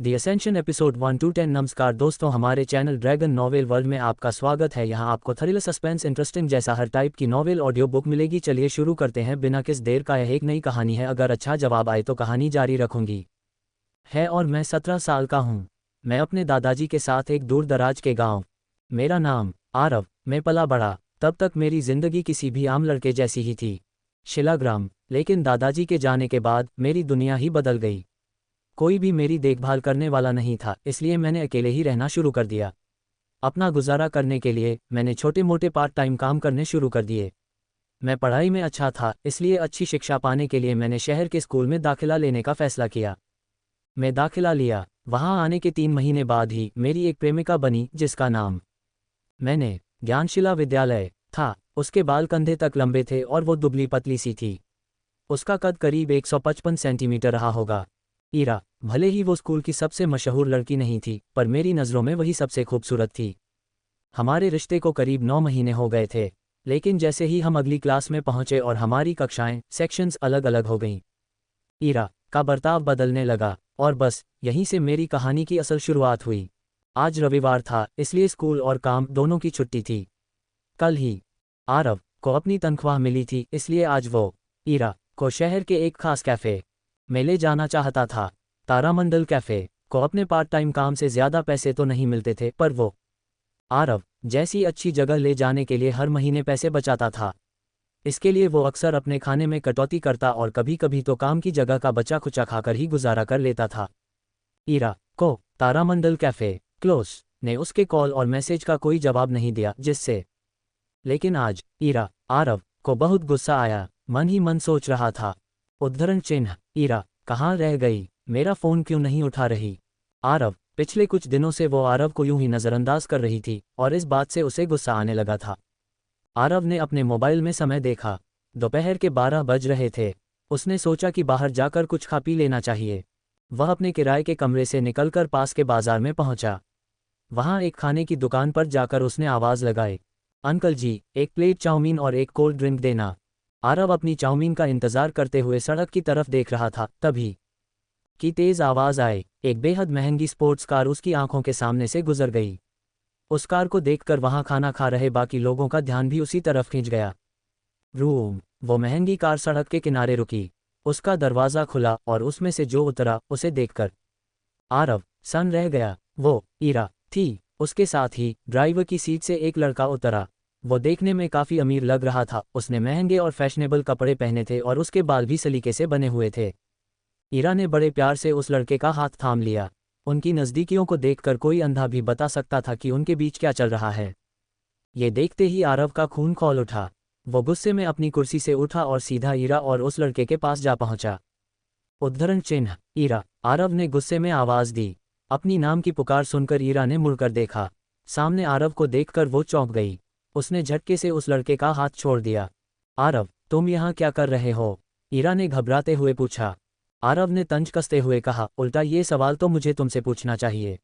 The ascension episode 1 to 10। नमस्कार दोस्तों, हमारे चैनल ड्रैगन नॉवेल वर्ल्ड में आपका स्वागत है। यहाँ आपको थ्रिल, सस्पेंस, इंटरेस्टिंग जैसा हर टाइप की नॉवेल ऑडियो बुक मिलेगी। चलिए शुरू करते हैं बिना किस देर का। यह एक नई कहानी है, अगर अच्छा जवाब आए तो कहानी जारी रखूंगी। है और मैं 17 साल का हूँ। मैं अपने दादाजी के साथ एक दूर दराज के गाँव। मेरा नाम आरव। मैं पला बड़ा। तब तक मेरी जिंदगी किसी भी आम लड़के जैसी ही थी। शिलाग्राम। लेकिन दादाजी के जाने के बाद मेरी दुनिया ही बदल गई। कोई भी मेरी देखभाल करने वाला नहीं था, इसलिए मैंने अकेले ही रहना शुरू कर दिया। अपना गुजारा करने के लिए मैंने छोटे मोटे पार्ट टाइम काम करने शुरू कर दिए। मैं पढ़ाई में अच्छा था, इसलिए अच्छी शिक्षा पाने के लिए मैंने शहर के स्कूल में दाखिला लेने का फैसला किया। मैं दाखिला लिया। वहां आने के 3 महीने बाद ही मेरी एक प्रेमिका बनी, जिसका नाम मैंने ज्ञानशिला विद्यालय था। उसके बाल कंधे तक लंबे थे और वो दुबली पतली सी थी। उसका कद करीब 155 सेंटीमीटर रहा होगा। ईरा। भले ही वो स्कूल की सबसे मशहूर लड़की नहीं थी, पर मेरी नज़रों में वही सबसे खूबसूरत थी। हमारे रिश्ते को करीब 9 महीने हो गए थे, लेकिन जैसे ही हम अगली क्लास में पहुंचे और हमारी कक्षाएं, सेक्शंस अलग अलग हो गईं, ईरा का बर्ताव बदलने लगा। और बस यहीं से मेरी कहानी की असल शुरुआत हुई। आज रविवार था, इसलिए स्कूल और काम दोनों की छुट्टी थी। कल ही आरव को अपनी तनख्वाह मिली थी, इसलिए आज वो ईरा को शहर के एक खास कैफ़े में ले जाना चाहता था। तारामंडल कैफ़े को अपने पार्ट टाइम काम से ज़्यादा पैसे तो नहीं मिलते थे, पर वो आरव जैसी अच्छी जगह ले जाने के लिए हर महीने पैसे बचाता था। इसके लिए वो अक्सर अपने खाने में कटौती करता और कभी कभी तो काम की जगह का बचा खुचा खाकर ही गुजारा कर लेता था। ईरा को तारामंडल कैफ़े क्लोज ने उसके कॉल और मैसेज का कोई जवाब नहीं दिया, जिससे लेकिन आज ईरा आरव को बहुत गुस्सा आया। मन ही मन सोच रहा था, उद्धरण चिन्ह, ईरा कहाँ रह गई? मेरा फ़ोन क्यों नहीं उठा रही? आरव। पिछले कुछ दिनों से वो आरव को यूं ही नज़रअंदाज कर रही थी और इस बात से उसे गुस्सा आने लगा था। आरव ने अपने मोबाइल में समय देखा। दोपहर के 12 बज रहे थे। उसने सोचा कि बाहर जाकर कुछ खा पी लेना चाहिए। वह अपने किराए के कमरे से निकलकर पास के बाजार में पहुंचा। वहां एक खाने की दुकान पर जाकर उसने आवाज़ लगाई, अंकल जी, एक प्लेट चाउमीन और एक कोल्ड ड्रिंक देना। आरव अपनी चाउमीन का इंतज़ार करते हुए सड़क की तरफ देख रहा था, तभी की तेज़ आवाज़ आई। एक बेहद महंगी स्पोर्ट्स कार उसकी आंखों के सामने से गुजर गई। उस कार को देखकर वहां खाना खा रहे बाकी लोगों का ध्यान भी उसी तरफ खींच गया। रूम। वो महंगी कार सड़क के किनारे रुकी। उसका दरवाज़ा खुला और उसमें से जो उतरा, उसे देखकर आरव सन रह गया। वो ईरा थी। उसके साथ ही ड्राइवर की सीट से एक लड़का उतरा। वो देखने में काफ़ी अमीर लग रहा था। उसने महंगे और फैशनेबल कपड़े पहने थे और उसके बाल भी सलीके से बने हुए थे। ईरा ने बड़े प्यार से उस लड़के का हाथ थाम लिया। उनकी नज़दीकियों को देखकर कोई अंधा भी बता सकता था कि उनके बीच क्या चल रहा है। ये देखते ही आरव का खून खौल उठा। वो गुस्से में अपनी कुर्सी से उठा और सीधा ईरा और उस लड़के के पास जा पहुंचा। उद्धरण चिन्ह, ईरा। आरव ने गुस्से में आवाज़ दी। अपनी नाम की पुकार सुनकर ईरा ने मुड़कर देखा। सामने आरव को देखकर वो चौंक गई। उसने झटके से उस लड़के का हाथ छोड़ दिया। आरव, तुम यहाँ क्या कर रहे हो? ईरा ने घबराते हुए पूछा। आरव ने तंज कसते हुए कहा, उल्टा ये सवाल तो मुझे तुमसे पूछना चाहिए।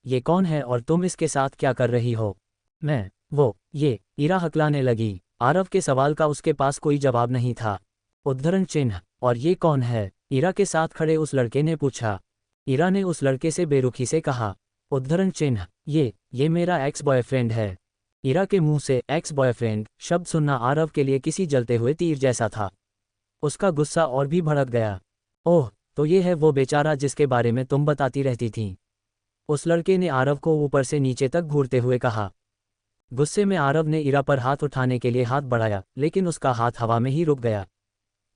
ये कौन है और तुम इसके साथ क्या कर रही हो? मैं वो ये ईरा हकलाने लगी। आरव के सवाल का उसके पास कोई जवाब नहीं था। उद्धरण चिन्ह, और ये कौन है? ईरा के साथ खड़े उस लड़के ने पूछा। ईरा ने उस लड़के से बेरुखी से कहा, उद्धरण चिन्ह, ये मेरा एक्स बॉयफ्रेंड है। ईरा के मुंह से एक्स बॉयफ्रेंड शब्द सुनना आरव के लिए किसी जलते हुए तीर जैसा था। उसका गुस्सा और भी भड़क गया। ओह, तो ये है वो बेचारा जिसके बारे में तुम बताती रहती थीं। उस लड़के ने आरव को ऊपर से नीचे तक घूरते हुए कहा। गुस्से में आरव ने ईरा पर हाथ उठाने के लिए हाथ बढ़ाया, लेकिन उसका हाथ हवा में ही रुक गया।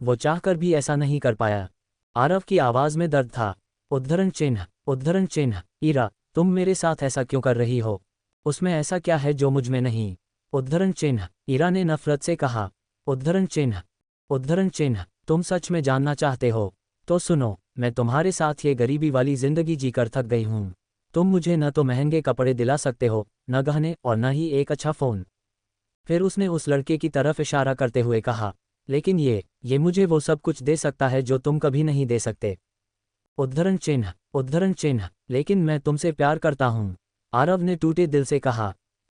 वो चाहकर भी ऐसा नहीं कर पाया। आरव की आवाज़ में दर्द था। उद्धरण चिन्ह, ईरा, तुम मेरे साथ ऐसा क्यों कर रही हो? उसमें ऐसा क्या है जो मुझ में नहीं? उद्धरण चिन्ह, ईरा ने नफरत से कहा। उद्धरण चिन्ह, तुम सच में जानना चाहते हो? तो सुनो, मैं तुम्हारे साथ ये गरीबी वाली जिंदगी जीकर थक गई हूँ। तुम मुझे न तो महंगे कपड़े दिला सकते हो, न गहने, और न ही एक अच्छा फ़ोन। फिर उसने उस लड़के की तरफ इशारा करते हुए कहा, लेकिन ये मुझे वो सब कुछ दे सकता है जो तुम कभी नहीं दे सकते। उद्धरण चिन्ह, लेकिन मैं तुमसे प्यार करता हूँ। आरव ने टूटे दिल से कहा।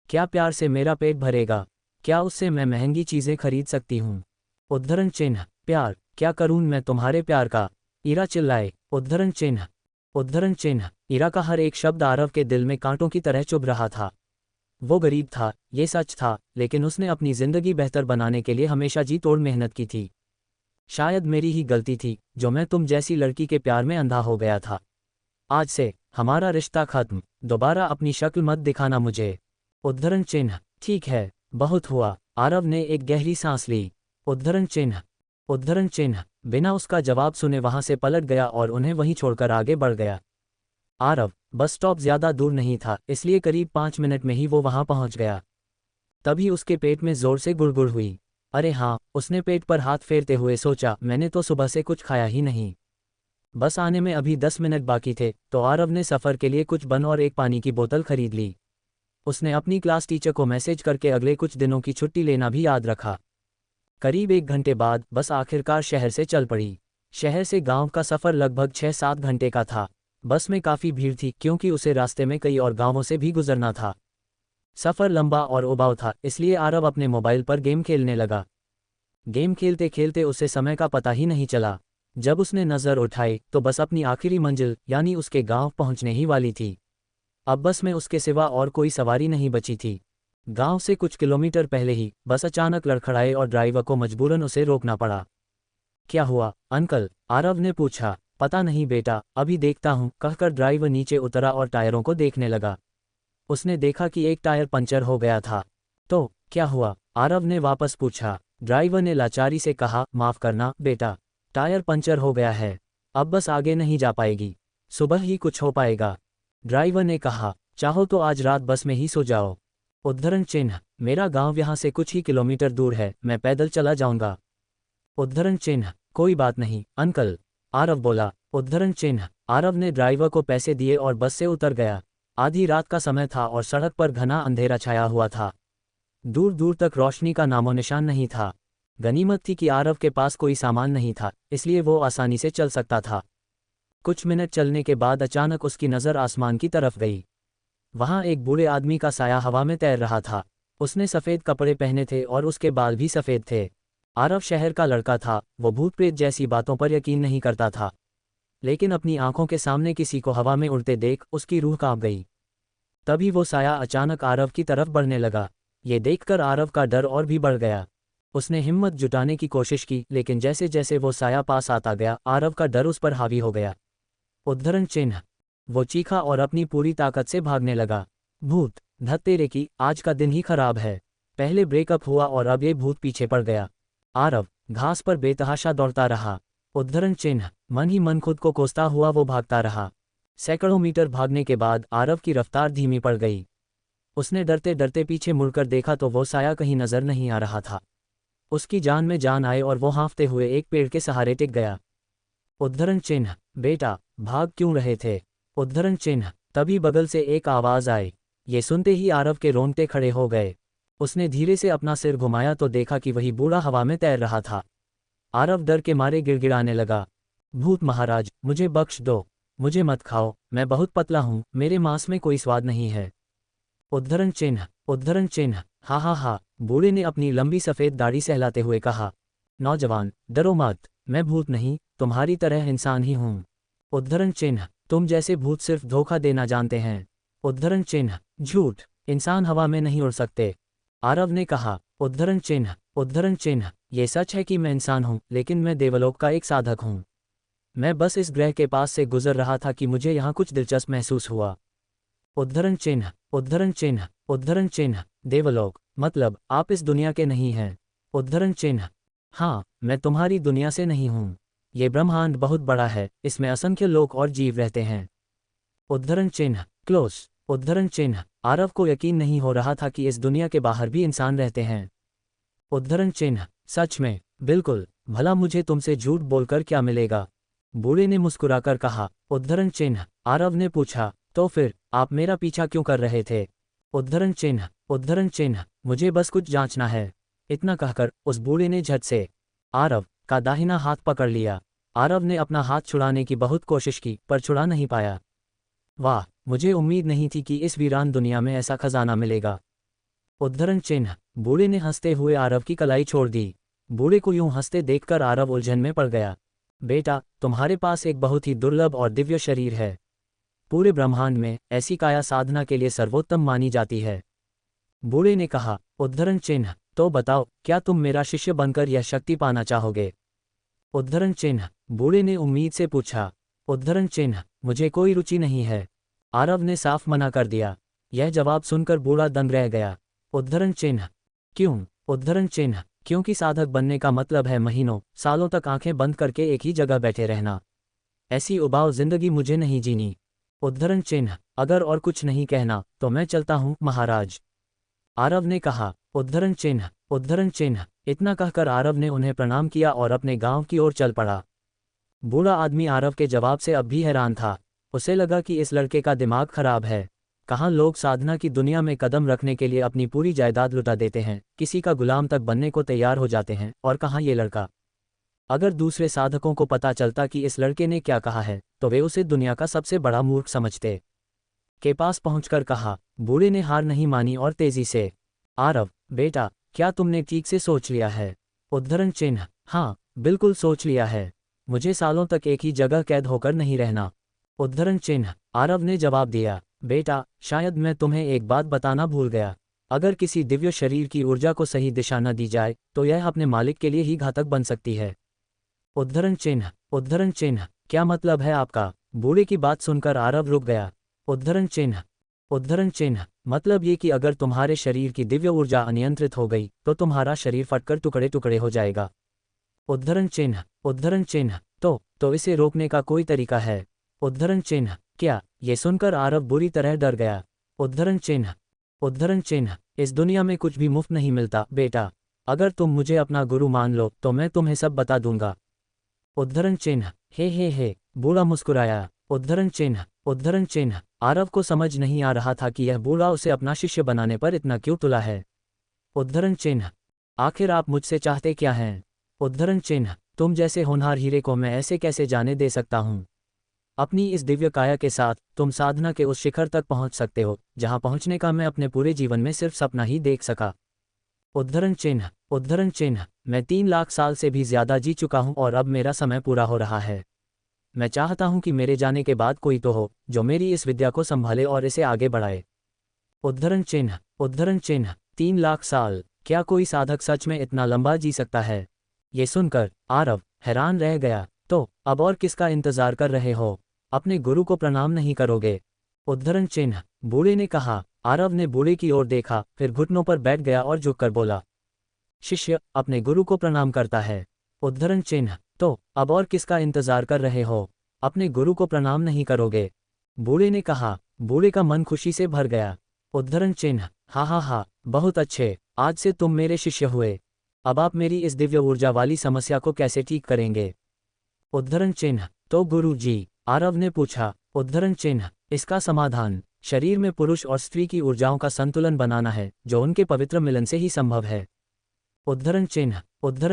क्या प्यार से मेरा पेट भरेगा? क्या उससे मैं महंगी चीज़ें खरीद सकती हूँ? उद्धरण चिन्ह, प्यार क्या करूँ मैं तुम्हारे प्यार का? ईरा चिल्लाए। उद्धरण उद्धरण चिन्ह। इरा का हर एक शब्द आरव के दिल में कांटों की तरह चुभ रहा था। वो गरीब था, ये सच था, लेकिन उसने अपनी जिंदगी बेहतर बनाने के लिए हमेशा जी तोड़ मेहनत की थी। शायद मेरी ही गलती थी जो मैं तुम जैसी लड़की के प्यार में अंधा हो गया था। आज से हमारा रिश्ता खत्म, दोबारा अपनी शक्ल मत दिखाना मुझे। उद्धरण चिन्ह। ठीक है, बहुत हुआ। आरव ने एक गहरी सांस ली। उद्धरण चिन्ह। उद्धरण चिन्ह बिना उसका जवाब सुने वहां से पलट गया और उन्हें वहीं छोड़कर आगे बढ़ गया। आरव, बस स्टॉप ज्यादा दूर नहीं था, इसलिए करीब 5 मिनट में ही वो वहां पहुंच गया। तभी उसके पेट में जोर से गुड़गुड़ हुई। अरे हाँ, उसने पेट पर हाथ फेरते हुए सोचा, मैंने तो सुबह से कुछ खाया ही नहीं। बस आने में अभी 10 मिनट बाकी थे तो आरव ने सफ़र के लिए कुछ बन और एक पानी की बोतल खरीद ली। उसने अपनी क्लास टीचर को मैसेज करके अगले कुछ दिनों की छुट्टी लेना भी याद रखा। करीब 1 घंटे बाद बस आखिरकार शहर से चल पड़ी। शहर से गांव का सफ़र लगभग 6-7 घंटे का था। बस में काफ़ी भीड़ थी क्योंकि उसे रास्ते में कई और गांवों से भी गुजरना था। सफ़र लंबा और उबाऊ था, इसलिए आरव अपने मोबाइल पर गेम खेलने लगा। गेम खेलते खेलते उसे समय का पता ही नहीं चला। जब उसने नज़र उठाई तो बस अपनी आखिरी मंजिल यानी उसके गांव पहुंचने ही वाली थी। अब बस में उसके सिवा और कोई सवारी नहीं बची थी। गांव से कुछ किलोमीटर पहले ही बस अचानक लड़खड़ाए और ड्राइवर को मजबूरन उसे रोकना पड़ा। क्या हुआ अंकल? आरव ने पूछा। पता नहीं बेटा, अभी देखता हूँ, कहकर ड्राइवर नीचे उतरा और टायरों को देखने लगा। उसने देखा कि एक टायर पंचर हो गया था। तो क्या हुआ? आरव ने वापस पूछा। ड्राइवर ने लाचारी से कहा, माफ़ करना बेटा, टायर पंचर हो गया है, अब बस आगे नहीं जा पाएगी, सुबह ही कुछ हो पाएगा। ड्राइवर ने कहा, चाहो तो आज रात बस में ही सो जाओ। उद्धरण चिन्ह। मेरा गांव यहाँ से कुछ ही किलोमीटर दूर है, मैं पैदल चला जाऊंगा। उद्धरण चिन्ह। कोई बात नहीं अंकल, आरव बोला। उद्धरण चिन्ह। आरव ने ड्राइवर को पैसे दिए और बस से उतर गया। आधी रात का समय था और सड़क पर घना अंधेरा छाया हुआ था। दूर दूर तक रोशनी का नामो निशान नहीं था। गनीमत थी कि आरव के पास कोई सामान नहीं था, इसलिए वो आसानी से चल सकता था। कुछ मिनट चलने के बाद अचानक उसकी नज़र आसमान की तरफ गई। वहां एक बूढ़े आदमी का साया हवा में तैर रहा था। उसने सफ़ेद कपड़े पहने थे और उसके बाल भी सफ़ेद थे। आरव शहर का लड़का था, वो भूत प्रेत जैसी बातों पर यकीन नहीं करता था, लेकिन अपनी आंखों के सामने किसी को हवा में उड़ते देख उसकी रूह कांप गई। तभी वो साया अचानक आरव की तरफ बढ़ने लगा। ये देखकर आरव का डर और भी बढ़ गया। उसने हिम्मत जुटाने की कोशिश की, लेकिन जैसे जैसे वो साया पास आता गया आरव का डर उस पर हावी हो गया। उद्धरण चिन्ह। वो चीखा और अपनी पूरी ताकत से भागने लगा। भूत, धत तेरे की, आज का दिन ही खराब है। पहले ब्रेकअप हुआ और अब ये भूत पीछे पड़ गया। आरव घास पर बेतहाशा दौड़ता रहा। उद्धरण चिन्ह। मन ही मन खुद को कोसता हुआ वो भागता रहा। सैकड़ों मीटर भागने के बाद आरव की रफ्तार धीमी पड़ गई। उसने डरते डरते पीछे मुड़कर देखा तो वो साया कहीं नजर नहीं आ रहा था। उसकी जान में जान आए और वो हाँफते हुए एक पेड़ के सहारे टिक गया। उद्धरण चिन्ह। बेटा, भाग क्यों रहे थे? उद्धरण चिन्ह। तभी बगल से एक आवाज आई। ये सुनते ही आरव के रोंगटे खड़े हो गए। उसने धीरे से अपना सिर घुमाया तो देखा कि वही बूढ़ा हवा में तैर रहा था। आरव डर के मारे गिड़गिड़ाने लगा। भूत महाराज, मुझे बख्श दो, मुझे मत खाओ, मैं बहुत पतला हूँ, मेरे मांस में कोई स्वाद नहीं है। उद्धरण चिन्ह। उद्धरण चिन्ह। हा हा हा, बूढ़े ने अपनी लंबी सफ़ेद दाढ़ी सहलाते हुए कहा। नौजवान, डरो मत, मैं भूत नहीं, तुम्हारी तरह इंसान ही हूँ। उद्धरण चिन्ह। तुम जैसे भूत सिर्फ धोखा देना जानते हैं। उद्धरण चिन्ह। झूठ, इंसान हवा में नहीं उड़ सकते। आरव ने कहा। उद्धरण चिन्ह। उद्धरण चिन्ह। ये सच है कि मैं इंसान हूँ, लेकिन मैं देवलोक का एक साधक हूँ। मैं बस इस ग्रह के पास से गुजर रहा था कि मुझे यहाँ कुछ दिलचस्प महसूस हुआ। उद्धरण चिन्ह। उद्धरण चिन्ह। उद्धरण चिन्ह। देवलोक मतलब आप इस दुनिया के नहीं हैं? उद्धरण चिन्ह। हाँ, मैं तुम्हारी दुनिया से नहीं हूँ। ये ब्रह्मांड बहुत बड़ा है, इसमें असंख्य लोक और जीव रहते हैं। उद्धरण चिन्ह। क्लोज। उद्धरण चिन्ह। आरव को यकीन नहीं हो रहा था कि इस दुनिया के बाहर भी इंसान रहते हैं। उद्धरण चिन्ह। सच में? बिल्कुल, भला मुझे तुमसे झूठ बोलकर क्या मिलेगा? बूढ़े ने मुस्कुराकर कहा। उद्धरण चिन्ह। आरव ने पूछा, तो फिर आप मेरा पीछा क्यों कर रहे थे? उद्धरण चिन्ह। उद्धरण चिन्ह। मुझे बस कुछ जांचना है। इतना कहकर उस बूढ़े ने झट से आरव का दाहिना हाथ पकड़ लिया। आरव ने अपना हाथ छुड़ाने की बहुत कोशिश की पर छुड़ा नहीं पाया। वाह, मुझे उम्मीद नहीं थी कि इस वीरान दुनिया में ऐसा खजाना मिलेगा। उद्धरण चिन्ह। बूढ़े ने हंसते हुए आरव की कलाई छोड़ दी। बूढ़े को यूं हंसते देखकर आरव उलझन में पड़ गया। बेटा, तुम्हारे पास एक बहुत ही दुर्लभ और दिव्य शरीर है। पूरे ब्रह्मांड में ऐसी काया साधना के लिए सर्वोत्तम मानी जाती है। बूढ़े ने कहा, उद्धरण चिन्ह, तो बताओ, क्या तुम मेरा शिष्य बनकर यह शक्ति पाना चाहोगे? उद्धरण चिन्ह, बूढ़े ने उम्मीद से पूछा। उद्धरण चिन्ह, मुझे कोई रुचि नहीं है। आरव ने साफ मना कर दिया। यह जवाब सुनकर बूढ़ा दंग रह गया। उद्धरण चिन्ह, क्यों? उद्धरण चिन्ह, क्योंकि साधक बनने का मतलब है महीनों सालों तक आंखें बंद करके एक ही जगह बैठे रहना। ऐसी उबाऊ जिंदगी मुझे नहीं जीनी। उद्धरण चिन्ह, अगर और कुछ नहीं कहना तो मैं चलता हूँ महाराज। आरव ने कहा। उद्धरण चिन्ह, उद्धरण चिन्ह, इतना कहकर आरव ने उन्हें प्रणाम किया और अपने गांव की ओर चल पड़ा। बूढ़ा आदमी आरव के जवाब से अब भी हैरान था। उसे लगा कि इस लड़के का दिमाग खराब है। कहाँ लोग साधना की दुनिया में कदम रखने के लिए अपनी पूरी जायदाद लुटा देते हैं, किसी का गुलाम तक बनने को तैयार हो जाते हैं, और कहाँ ये लड़का। अगर दूसरे साधकों को पता चलता कि इस लड़के ने क्या कहा है तो वे उसे दुनिया का सबसे बड़ा मूर्ख समझते। के पास पहुंचकर कहा। बूढ़े ने हार नहीं मानी और तेजी से, आरव बेटा, क्या तुमने ठीक से सोच लिया है? उद्धरण चिन्ह, हाँ बिल्कुल सोच लिया है। मुझे सालों तक एक ही जगह कैद होकर नहीं रहना। उद्धरण चिन्ह, आरव ने जवाब दिया। बेटा, शायद मैं तुम्हें एक बात बताना भूल गया। अगर किसी दिव्य शरीर की ऊर्जा को सही दिशा न दी जाए तो यह अपने मालिक के लिए ही घातक बन सकती है। उद्धरण चिन्ह, क्या मतलब है आपका? बूढ़े की बात सुनकर आरव रुक गया। उद्धरण चिन्ह, मतलब ये कि अगर तुम्हारे शरीर की दिव्य ऊर्जा अनियंत्रित हो गई तो तुम्हारा शरीर फटकर टुकड़े टुकड़े हो जाएगा। उद्धरण चिन्ह, तो इसे रोकने का कोई तरीका है? उद्धरण चिन्ह, क्या? ये सुनकर आरव बुरी तरह डर गया। उद्धरण चिन्ह, इस दुनिया में कुछ भी मुफ्त नहीं मिलता बेटा। अगर तुम मुझे अपना गुरु मान लो तो मैं तुम्हें सब बता दूंगा। उद्धरण चिन्ह, हे, बूढ़ा मुस्कुराया। उद्धरण चिन्ह, आरव को समझ नहीं आ रहा था कि यह बूढ़ा उसे अपना शिष्य बनाने पर इतना क्यों तुला है। उद्धरण चिन्ह, आखिर आप मुझसे चाहते क्या हैं? उद्धरण चिन्ह, तुम जैसे होनहार हीरे को मैं ऐसे कैसे जाने दे सकता हूँ? अपनी इस दिव्य काया के साथ तुम साधना के उस शिखर तक पहुँच सकते हो जहाँ पहुँचने का मैं अपने पूरे जीवन में सिर्फ सपना ही देख सका। उद्धरण चिन्ह, मैं 3 लाख साल से भी ज्यादा जी चुका हूँ और अब मेरा समय पूरा हो रहा है। मैं चाहता हूँ कि मेरे जाने के बाद कोई तो हो जो मेरी इस विद्या को संभाले और इसे आगे बढ़ाए। उद्धरण चिन्ह, 3 लाख साल, क्या कोई साधक सच में इतना लंबा जी सकता है? ये सुनकर आरव हैरान रह गया। तो अब और किसका इंतजार कर रहे हो? अपने गुरु को प्रणाम नहीं करोगे? उद्धरण चिन्ह, बूढ़े ने कहा। आरव ने बूढ़े की ओर देखा, फिर घुटनों पर बैठ गया और झुककर बोला, शिष्य अपने गुरु को प्रणाम करता है। उद्धरण चिन्ह, तो अब और किसका इंतजार कर रहे हो? अपने गुरु को प्रणाम नहीं करोगे? बूढ़े ने कहा। बूढ़े का मन खुशी से भर गया। उद्धरण चिन्ह, हा, बहुत अच्छे, आज से तुम मेरे शिष्य हुए। अब आप मेरी इस दिव्य ऊर्जा वाली समस्या को कैसे ठीक करेंगे? उद्धरण चिन्ह, तो गुरु जी? आरव ने पूछा। उद्धरण चिन्ह, इसका समाधान शरीर में पुरुष और स्त्री की ऊर्जाओं का संतुलन बनाना है जो उनके पवित्र मिलन से ही संभव है। उद्धरण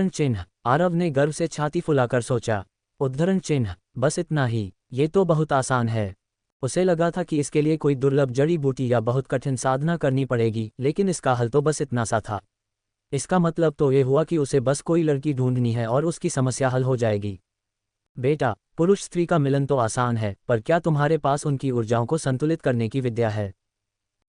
चिन्ह, आरव ने गर्व से छाती फुलाकर सोचा। उद्धरण चिन्ह, बस इतना ही? ये तो बहुत आसान है। उसे लगा था कि इसके लिए कोई दुर्लभ जड़ी बूटी या बहुत कठिन साधना करनी पड़ेगी, लेकिन इसका हल तो बस इतना सा था। इसका मतलब तो ये हुआ कि उसे बस कोई लड़की ढूंढनी है और उसकी समस्या हल हो जाएगी। बेटा, पुरुष स्त्री का मिलन तो आसान है, पर क्या तुम्हारे पास उनकी ऊर्जाओं को संतुलित करने की विद्या है?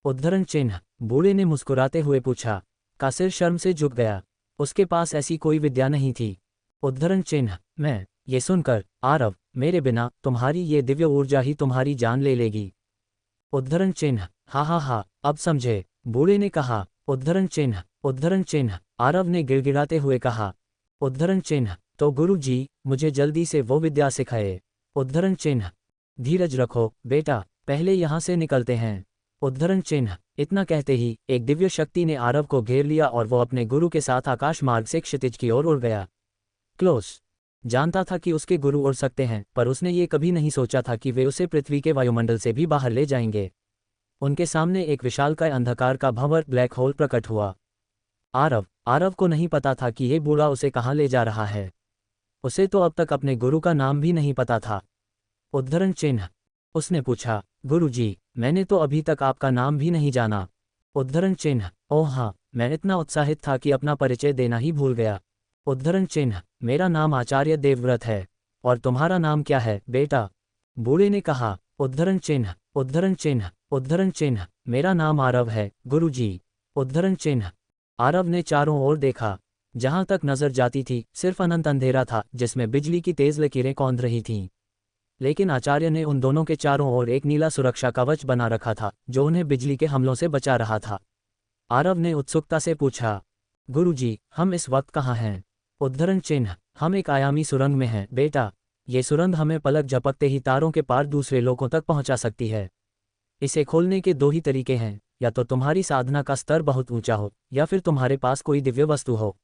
उद्धरण चिन्ह, बूढ़े ने मुस्कुराते हुए पूछा। का सिर शर्म से झुक गया। उसके पास ऐसी कोई विद्या नहीं थी। उद्धरण चिन्ह, मैं? ये सुनकर आरव, मेरे बिना तुम्हारी ये दिव्य ऊर्जा ही तुम्हारी जान ले लेगी। उद्धरण चिन्ह, हा, अब समझे, बूढ़े ने कहा। उद्धरण चिन्ह, आरव ने गिड़गिड़ाते हुए कहा। उद्धरण चिन्ह, तो गुरु जी मुझे जल्दी से वो विद्या सिखाए। उद्धरण चिन्ह, धीरज रखो बेटा, पहले यहाँ से निकलते हैं। उद्धरण चिन्ह, इतना कहते ही एक दिव्य शक्ति ने आरव को घेर लिया और वो अपने गुरु के साथ आकाश मार्ग से क्षितिज की ओर उड़ गया। क्लोस जानता था कि उसके गुरु उड़ सकते हैं, पर उसने ये कभी नहीं सोचा था कि वे उसे पृथ्वी के वायुमंडल से भी बाहर ले जाएंगे। उनके सामने एक विशालकाय अंधकार का भंवर ब्लैक होल प्रकट हुआ। आरव को नहीं पता था कि ये बूढ़ा उसे कहाँ ले जा रहा है। उसे तो अब तक अपने गुरु का नाम भी नहीं पता था। उद्धरण चिन्ह, उसने पूछा, गुरु जी, मैंने तो अभी तक आपका नाम भी नहीं जाना। उद्धरण चिन्ह, ओह हाँ, मैं इतना उत्साहित था कि अपना परिचय देना ही भूल गया। उद्धरण चिन्ह, मेरा नाम आचार्य देवव्रत है। और तुम्हारा नाम क्या है बेटा? बूढ़े ने कहा। उद्धरण चिन्ह, उद्धरण चिन्ह, उद्धरण चिन्ह। मेरा नाम आरव है, गुरुजी। उद्धरण चिन्ह। आरव ने चारों ओर देखा। जहां तक नजर जाती थी सिर्फ अनंत अंधेरा था जिसमें बिजली की तेज लकीरें कौंध रही थीं। लेकिन आचार्य ने उन दोनों के चारों ओर एक नीला सुरक्षा कवच बना रखा था जो उन्हें बिजली के हमलों से बचा रहा था। आरव ने उत्सुकता से पूछा, गुरुजी, हम इस वक्त कहाँ हैं? उद्धरण चिन्ह। हम एक आयामी सुरंग में हैं, बेटा। ये सुरंग हमें पलक झपकते ही तारों के पार दूसरे लोकों तक पहुंचा सकती है। इसे खोलने के दो ही तरीके हैं, या तो तुम्हारी साधना का स्तर बहुत ऊंचा हो या फिर तुम्हारे पास कोई दिव्य वस्तु हो।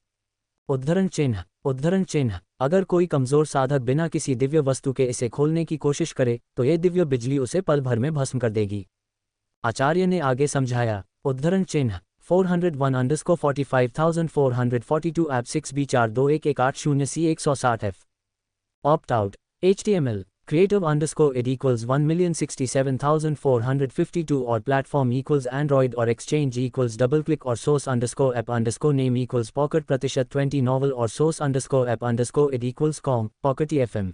उद्धरण चिन्ह, उद्धरण चिन्ह। अगर कोई कमजोर साधक बिना किसी दिव्य वस्तु के इसे खोलने की कोशिश करे तो ये दिव्य बिजली उसे पल भर में भस्म कर देगी। आचार्य ने आगे समझाया। उद्धरण चिन्ह। 401_45442 app 6B421180C160F। Opt out. HTML creative_id equals 1,067,452 और platform equals Android और exchange equals DoubleClick और source_app_name equals pocket%20 novel और source_app_id equals com pockety fm।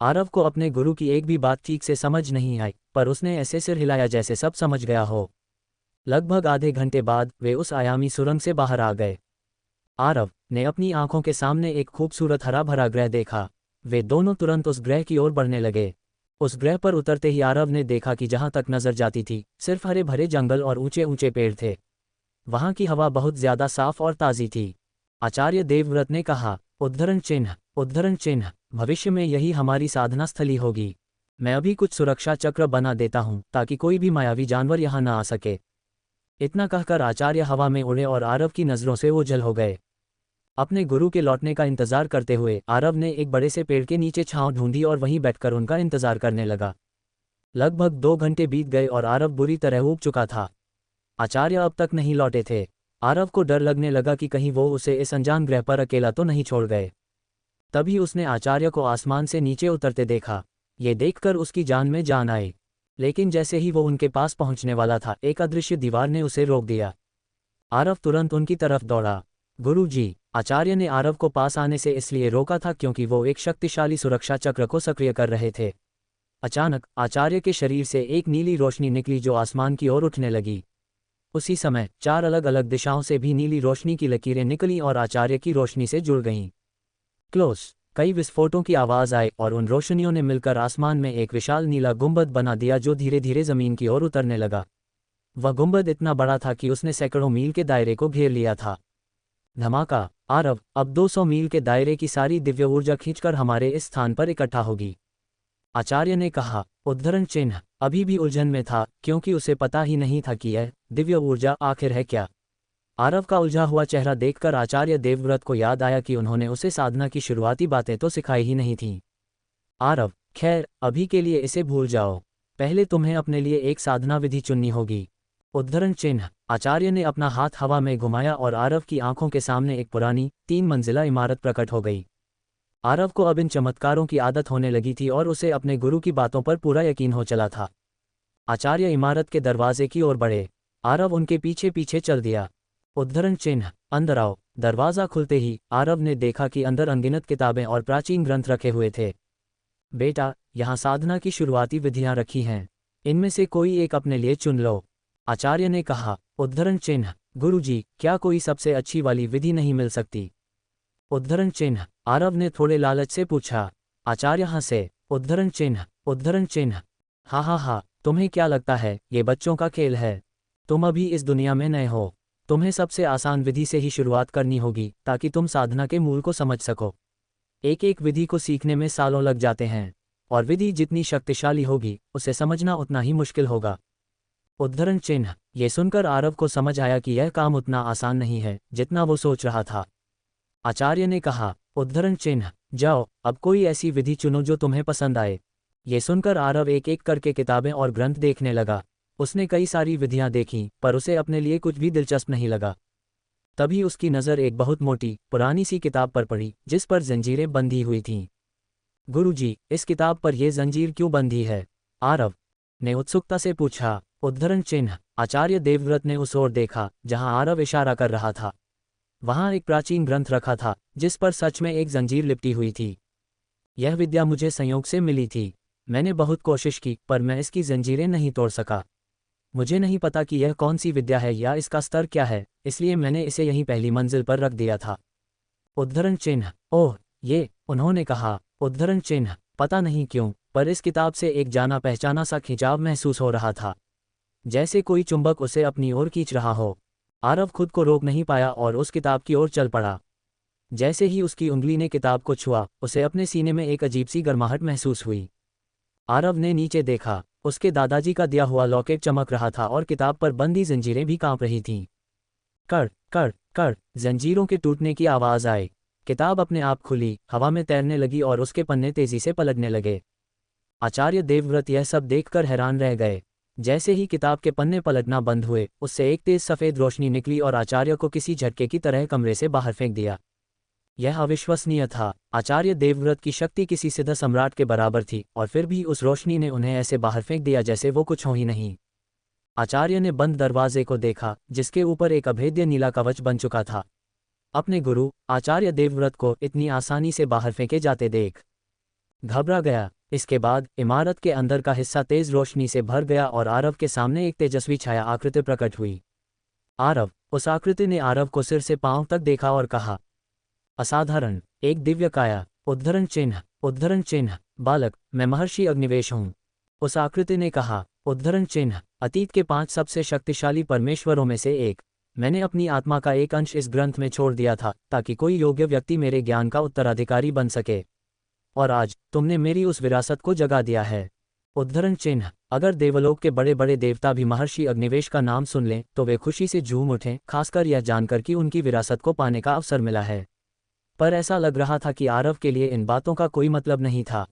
Aarav को अपने गुरु की एक भी बात ठीक से समझ नहीं आई, पर उसने ऐसे सिर हिलाया जैसे सब समझ गया हो। लगभग आधे घंटे बाद वे उस आयामी सुरंग से बाहर आ गए। आरव ने अपनी आंखों के सामने एक खूबसूरत हरा भरा ग्रह देखा। वे दोनों तुरंत उस ग्रह की ओर बढ़ने लगे। उस ग्रह पर उतरते ही आरव ने देखा कि जहां तक नजर जाती थी सिर्फ हरे भरे जंगल और ऊंचे ऊंचे पेड़ थे। वहां की हवा बहुत ज्यादा साफ और ताजी थी। आचार्य देवव्रत ने कहा, उद्धरण चिन्ह, उद्धरण चिन्ह। भविष्य में यही हमारी साधना स्थली होगी। मैं अभी कुछ सुरक्षा चक्र बना देता हूं ताकि कोई भी मायावी जानवर यहां न आ सके। इतना कहकर आचार्य हवा में उड़े और आरव की नजरों से ओझल हो गए। अपने गुरु के लौटने का इंतजार करते हुए आरव ने एक बड़े से पेड़ के नीचे छांव ढूंढी और वहीं बैठकर उनका इंतजार करने लगा। लगभग 2 घंटे बीत गए और आरव बुरी तरह ऊब चुका था। आचार्य अब तक नहीं लौटे थे। आरव को डर लगने लगा कि कहीं वो उसे इस अनजान ग्रह पर अकेला तो नहीं छोड़ गए। तभी उसने आचार्य को आसमान से नीचे उतरते देखा। ये देखकर उसकी जान में जान आई। लेकिन जैसे ही वो उनके पास पहुंचने वाला था एक अदृश्य दीवार ने उसे रोक दिया। आरव तुरंत उनकी तरफ दौड़ा। गुरुजी। आचार्य ने आरव को पास आने से इसलिए रोका था क्योंकि वो एक शक्तिशाली सुरक्षा चक्र को सक्रिय कर रहे थे। अचानक आचार्य के शरीर से एक नीली रोशनी निकली जो आसमान की ओर उठने लगी। उसी समय 4 अलग अलग दिशाओं से भी नीली रोशनी की लकीरें निकलीं और आचार्य की रोशनी से जुड़ गईं। क्लोज। कई विस्फोटों की आवाज आई और उन रोशनियों ने मिलकर आसमान में एक विशाल नीला गुंबद बना दिया जो धीरे धीरे जमीन की ओर उतरने लगा। वह गुंबद इतना बड़ा था कि उसने सैकड़ों मील के दायरे को घेर लिया था। धमाका। आरव, अब 200 मील के दायरे की सारी दिव्य ऊर्जा खींचकर हमारे इस स्थान पर इकट्ठा होगी। आचार्य ने कहा। उद्धरण चिन्ह अभी भी उलझन में था क्योंकि उसे पता ही नहीं था कि यह दिव्य ऊर्जा आखिर है क्या। आरव का उलझा हुआ चेहरा देखकर आचार्य देवव्रत को याद आया कि उन्होंने उसे साधना की शुरुआती बातें तो सिखाई ही नहीं थीं। आरव, खैर अभी के लिए इसे भूल जाओ। पहले तुम्हें अपने लिए एक साधना विधि चुननी होगी। उद्धरण चिन्ह। आचार्य ने अपना हाथ हवा में घुमाया और आरव की आंखों के सामने एक पुरानी 3 मंजिला इमारत प्रकट हो गई। आरव को अब इन चमत्कारों की आदत होने लगी थी और उसे अपने गुरु की बातों पर पूरा यकीन हो चला था। आचार्य इमारत के दरवाजे की ओर बढ़े। आरव उनके पीछे पीछे चल दिया। उद्धरण चिन्ह। अंदर आओ। दरवाज़ा खुलते ही आरव ने देखा कि अंदर अनगिनत किताबें और प्राचीन ग्रंथ रखे हुए थे। बेटा, यहाँ साधना की शुरुआती विधियाँ रखी हैं। इनमें से कोई एक अपने लिए चुन लो। आचार्य ने कहा। उद्धरण चिन्ह। गुरुजी, क्या कोई सबसे अच्छी वाली विधि नहीं मिल सकती? उद्धरण चिन्ह। आरव ने थोड़े लालच से पूछा। आचार्य हंसे। उद्धरण चिन्ह। उद्धरण चिन्ह। हा हा हा, तुम्हें क्या लगता है ये बच्चों का खेल है? तुम अभी इस दुनिया में नए हो। तुम्हें सबसे आसान विधि से ही शुरुआत करनी होगी ताकि तुम साधना के मूल को समझ सको। एक एक विधि को सीखने में सालों लग जाते हैं, और विधि जितनी शक्तिशाली होगी उसे समझना उतना ही मुश्किल होगा। उद्धरण चिन्ह। ये सुनकर आरव को समझ आया कि यह काम उतना आसान नहीं है जितना वो सोच रहा था। आचार्य ने कहा। उद्धरण चिन्ह। जाओ, अब कोई ऐसी विधि चुनो जो तुम्हें पसंद आए। ये सुनकर आरव एक एक करके किताबें और ग्रंथ देखने लगा। उसने कई सारी विधियां देखीं पर उसे अपने लिए कुछ भी दिलचस्प नहीं लगा। तभी उसकी नज़र एक बहुत मोटी पुरानी सी किताब पर पड़ी जिस पर जंजीरें बंधी हुई थीं। गुरुजी, इस किताब पर यह जंजीर क्यों बंधी है? आरव ने उत्सुकता से पूछा। उद्धरण चिन्ह। आचार्य देवव्रत ने उस ओर देखा जहां आरव इशारा कर रहा था। वहां एक प्राचीन ग्रंथ रखा था जिस पर सच में एक जंजीर लिपटी हुई थी। यह विद्या मुझे संयोग से मिली थी। मैंने बहुत कोशिश की पर मैं इसकी जंजीरें नहीं तोड़ सका। मुझे नहीं पता कि यह कौन सी विद्या है या इसका स्तर क्या है, इसलिए मैंने इसे यहीं पहली मंजिल पर रख दिया था। उद्धरण चिन्ह। ओह ये, उन्होंने कहा। उद्धरण चिन्ह। पता नहीं क्यों, पर इस किताब से एक जाना पहचाना सा खिंचाव महसूस हो रहा था, जैसे कोई चुंबक उसे अपनी ओर खींच रहा हो। आरव खुद को रोक नहीं पाया और उस किताब की ओर चल पड़ा। जैसे ही उसकी उंगली ने किताब को छुआ, उसे अपने सीने में एक अजीब सी गर्माहट महसूस हुई। आरव ने नीचे देखा, उसके दादाजी का दिया हुआ लॉकेट चमक रहा था और किताब पर बंधी जंजीरें भी कांप रही थीं। कड़ कड़ कड़, जंजीरों के टूटने की आवाज़ आई। किताब अपने आप खुली, हवा में तैरने लगी और उसके पन्ने तेजी से पलटने लगे। आचार्य देवव्रत यह सब देखकर हैरान रह गए। जैसे ही किताब के पन्ने पलटना बंद हुए, उससे एक तेज सफ़ेद रोशनी निकली और आचार्य को किसी झटके की तरह कमरे से बाहर फेंक दिया। यह अविश्वसनीय था। आचार्य देवव्रत की शक्ति किसी सिद्ध सम्राट के बराबर थी और फिर भी उस रोशनी ने उन्हें ऐसे बाहर फेंक दिया जैसे वो कुछ हो ही नहीं। आचार्य ने बंद दरवाजे को देखा, जिसके ऊपर एक अभेद्य नीला कवच बन चुका था। अपने गुरु आचार्य देवव्रत को इतनी आसानी से बाहर फेंके जाते देख घबरा गया। इसके बाद इमारत के अंदर का हिस्सा तेज रोशनी से भर गया और आरव के सामने एक तेजस्वी छाया आकृति प्रकट हुई। आरव। उस आकृति ने आरव को सिर से पांव तक देखा और कहा, असाधारण, एक दिव्य काया। उद्धरण चिन्ह। उद्धरण चिन्ह। बालक, मैं महर्षि अग्निवेश हूँ। उस आकृति ने कहा। उद्धरण चिन्ह। अतीत के 5 सबसे शक्तिशाली परमेश्वरों में से एक। मैंने अपनी आत्मा का एक अंश इस ग्रंथ में छोड़ दिया था ताकि कोई योग्य व्यक्ति मेरे ज्ञान का उत्तराधिकारी बन सके, और आज तुमने मेरी उस विरासत को जगा दिया है। उद्धरण चिन्ह। अगर देवलोक के बड़े बड़े देवता भी महर्षि अग्निवेश का नाम सुन लें तो वे खुशी से झूम उठें, खासकर यह जानकर कि उनकी विरासत को पाने का अवसर मिला है। पर ऐसा लग रहा था कि आरव के लिए इन बातों का कोई मतलब नहीं था।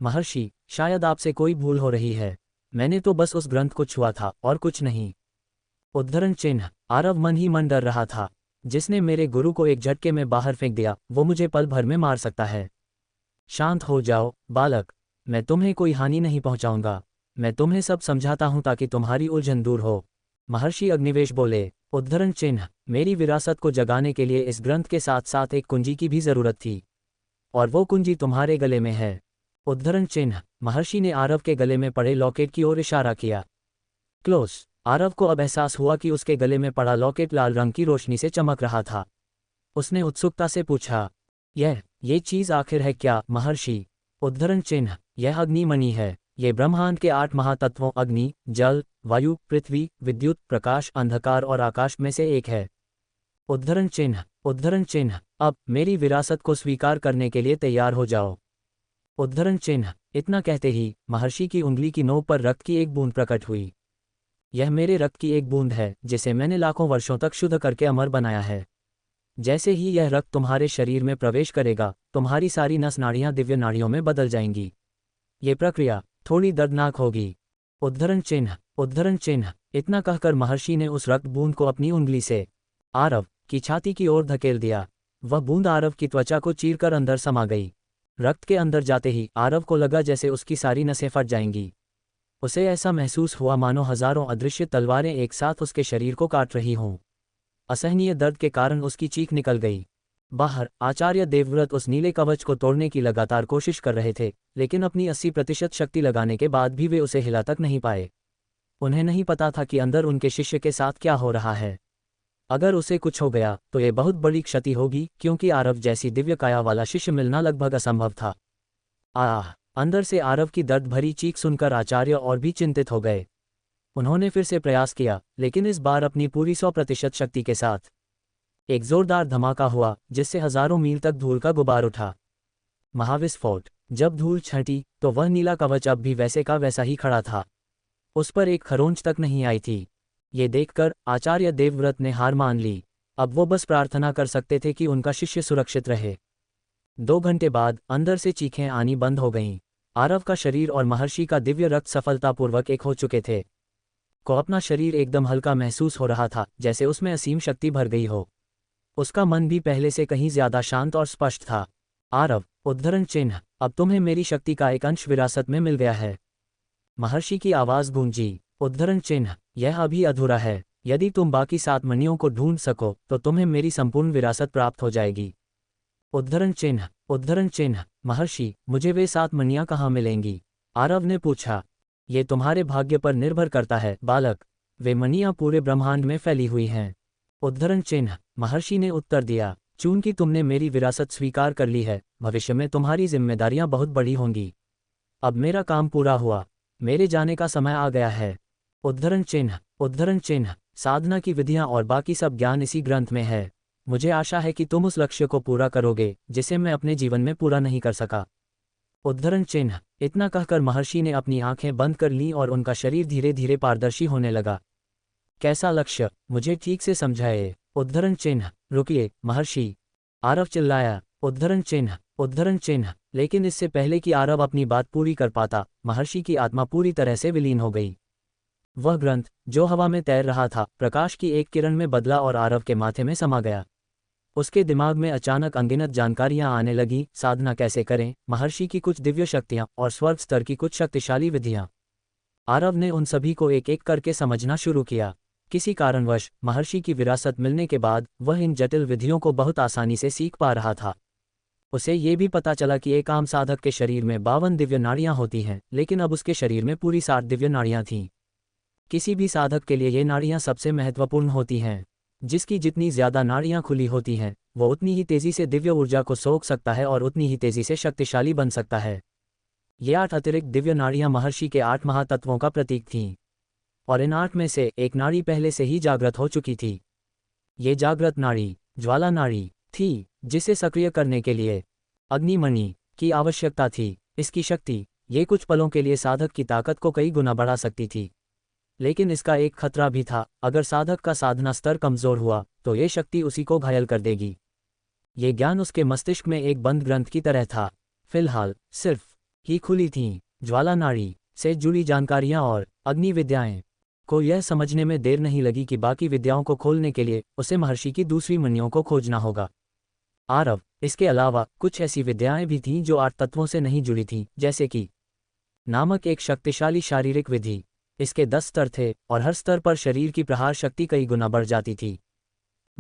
महर्षि, शायद आपसे कोई भूल हो रही है। मैंने तो बस उस ग्रंथ को छुआ था और कुछ नहीं। उद्धरण चिन्ह। आरव मन ही मन डर रहा था। जिसने मेरे गुरु को एक झटके में बाहर फेंक दिया, वो मुझे पल भर में मार सकता है। शांत हो जाओ बालक, मैं तुम्हें कोई हानि नहीं पहुंचाऊंगा। मैं तुम्हें सब समझाता हूं ताकि तुम्हारी उलझन दूर हो। महर्षि अग्निवेश बोले। उद्धरण चिन्ह। मेरी विरासत को जगाने के लिए इस ग्रंथ के साथ साथ एक कुंजी की भी जरूरत थी, और वो कुंजी तुम्हारे गले में है। उद्धरण चिन्ह। महर्षि ने आरव के गले में पड़े लॉकेट की ओर इशारा किया। क्लोज। आरव को अब एहसास हुआ कि उसके गले में पड़ा लॉकेट लाल रंग की रोशनी से चमक रहा था। उसने उत्सुकता से पूछा, ये चीज आखिर है क्या महर्षि? उद्धरण चिन्ह। यह अग्निमणि है। ये ब्रह्मांड के 8 महातत्वों अग्नि, जल, वायु, पृथ्वी, विद्युत, प्रकाश, अंधकार और आकाश में से एक है। उद्धरण चिन्ह। उद्धरण चिन्ह। अब मेरी विरासत को स्वीकार करने के लिए तैयार हो जाओ। उद्धरण चिन्ह। इतना कहते ही महर्षि की उंगली की नोक पर रक्त की एक बूंद प्रकट हुई। यह मेरे रक्त की एक बूंद है जिसे मैंने लाखों वर्षों तक शुद्ध करके अमर बनाया है। जैसे ही यह रक्त तुम्हारे शरीर में प्रवेश करेगा, तुम्हारी सारी नस नाड़ियां दिव्य नाड़ियों में बदल जाएंगी। ये प्रक्रिया थोड़ी दर्दनाक होगी। उद्धरण चिन्ह। उद्धरण चिन्ह। इतना कहकर महर्षि ने उस रक्त बूंद को अपनी उंगली से आरव की छाती की ओर धकेल दिया। वह बूंद आरव की त्वचा को चीरकर अंदर समा गई। रक्त के अंदर जाते ही आरव को लगा जैसे उसकी सारी नसें फट जाएंगी। उसे ऐसा महसूस हुआ मानो हजारों अदृश्य तलवारें एक साथ उसके शरीर को काट रही हों। असहनीय दर्द के कारण उसकी चीख निकल गई। बाहर आचार्य देवव्रत उस नीले कवच को तोड़ने की लगातार कोशिश कर रहे थे, लेकिन अपनी 80% शक्ति लगाने के बाद भी वे उसे हिला तक नहीं पाए। उन्हें नहीं पता था कि अंदर उनके शिष्य के साथ क्या हो रहा है। अगर उसे कुछ हो गया तो ये बहुत बड़ी क्षति होगी, क्योंकि आरव जैसी दिव्य काया वाला शिष्य मिलना लगभग असंभव था। अंदर से आरव की दर्द भरी चीख सुनकर आचार्य और भी चिंतित हो गए। उन्होंने फिर से प्रयास किया, लेकिन इस बार अपनी पूरी 100% शक्ति के साथ। एक जोरदार धमाका हुआ जिससे हजारों मील तक धूल का गुबार उठा। महाविस्फोट। जब धूल छंटी तो वह नीला कवच अब भी वैसे का वैसा ही खड़ा था। उस पर एक खरोंच तक नहीं आई थी। ये देखकर आचार्य देवव्रत ने हार मान ली। अब वो बस प्रार्थना कर सकते थे कि उनका शिष्य सुरक्षित रहे। 2 घंटे बाद अंदर से चीखें आनी बंद हो गईं। आरव का शरीर और महर्षि का दिव्य रक्त सफलतापूर्वक एक हो चुके थे। को अपना शरीर एकदम हल्का महसूस हो रहा था, जैसे उसमें असीम शक्ति भर गई हो। उसका मन भी पहले से कहीं ज्यादा शांत और स्पष्ट था। आरव। उद्धरण चिन्ह। अब तुम्हें मेरी शक्ति का एक अंश विरासत में मिल गया है। महर्षि की आवाज गूंजी। उद्धरण चिन्ह। यह अभी अधूरा है। यदि तुम बाकी 7 मणियों को ढूंढ सको तो तुम्हें मेरी संपूर्ण विरासत प्राप्त हो जाएगी। उद्धरण चिन्ह। उद्धरण चिन्ह। महर्षि, मुझे वे 7 मणियां कहाँ मिलेंगी? आरव ने पूछा। ये तुम्हारे भाग्य पर निर्भर करता है बालक, वे मणियां पूरे ब्रह्मांड में फैली हुई हैं। उद्धरण चिन्ह। महर्षि ने उत्तर दिया, चूंकि तुमने मेरी विरासत स्वीकार कर ली है, भविष्य में तुम्हारी जिम्मेदारियां बहुत बड़ी होंगी। अब मेरा काम पूरा हुआ, मेरे जाने का समय आ गया है। उद्धरण चिन्ह। उद्धरण चिन्ह। साधना की विधियां और बाकी सब ज्ञान इसी ग्रंथ में है। मुझे आशा है कि तुम उस लक्ष्य को पूरा करोगे जिसे मैं अपने जीवन में पूरा नहीं कर सका। उद्धरण चिन्ह। इतना कहकर महर्षि ने अपनी आंखें बंद कर लीं और उनका शरीर धीरे धीरे पारदर्शी होने लगा। कैसा लक्ष्य, मुझे ठीक से समझाए। उद्धरण चिन्ह। रुकिए महर्षि, आरव चिल्लाया। उद्धरण चिन्ह। उद्धरण चिन्ह। लेकिन इससे पहले कि आरव अपनी बात पूरी कर पाता, महर्षि की आत्मा पूरी तरह से विलीन हो गई। वह ग्रंथ जो हवा में तैर रहा था, प्रकाश की एक किरण में बदला और आरव के माथे में समा गया। उसके दिमाग में अचानक अनगिनत जानकारियां आने लगी। साधना कैसे करें, महर्षि की कुछ दिव्य शक्तियां और स्वर्ग स्तर की कुछ शक्तिशाली विधियां। आरव ने उन सभी को एक एक करके समझना शुरू किया। किसी कारणवश महर्षि की विरासत मिलने के बाद वह इन जटिल विधियों को बहुत आसानी से सीख पा रहा था। उसे ये भी पता चला कि एक आम साधक के शरीर में 52 दिव्य नाड़ियां होती हैं, लेकिन अब उसके शरीर में पूरी 60 दिव्य नाड़ियां थीं। किसी भी साधक के लिए ये नाड़ियां सबसे महत्वपूर्ण होती हैं। जिसकी जितनी ज्यादा नाड़ियां खुली होती हैं, वो उतनी ही तेजी से दिव्य ऊर्जा को सोख सकता है और उतनी ही तेजी से शक्तिशाली बन सकता है। ये 8 अतिरिक्त दिव्य नाड़ियां महर्षि के 8 महातत्वों का प्रतीक थीं, और इन 8 में से एक नाड़ी पहले से ही जागृत हो चुकी थी। ये जागृत नाड़ी ज्वाला नाड़ी थी, जिसे सक्रिय करने के लिए अग्निमणि की आवश्यकता थी। इसकी शक्ति ये कुछ पलों के लिए साधक की ताकत को कई गुना बढ़ा सकती थी। लेकिन इसका एक खतरा भी था, अगर साधक का साधना स्तर कमजोर हुआ तो ये शक्ति उसी को घायल कर देगी। ये ज्ञान उसके मस्तिष्क में एक बंद ग्रंथ की तरह था। फिलहाल सिर्फ ही खुली थीं ज्वाला नाड़ी से जुड़ी जानकारियां और अग्नि विद्याएं। को यह समझने में देर नहीं लगी कि बाकी विद्याओं को खोलने के लिए उसे महर्षि की दूसरी मणियों को खोजना होगा। आरव, इसके अलावा कुछ ऐसी विद्याएं भी थीं जो 8 तत्वों से नहीं जुड़ी थीं, जैसे कि नामक एक शक्तिशाली शारीरिक विधि। इसके 10 स्तर थे और हर स्तर पर शरीर की प्रहार शक्ति कई गुना बढ़ जाती थी।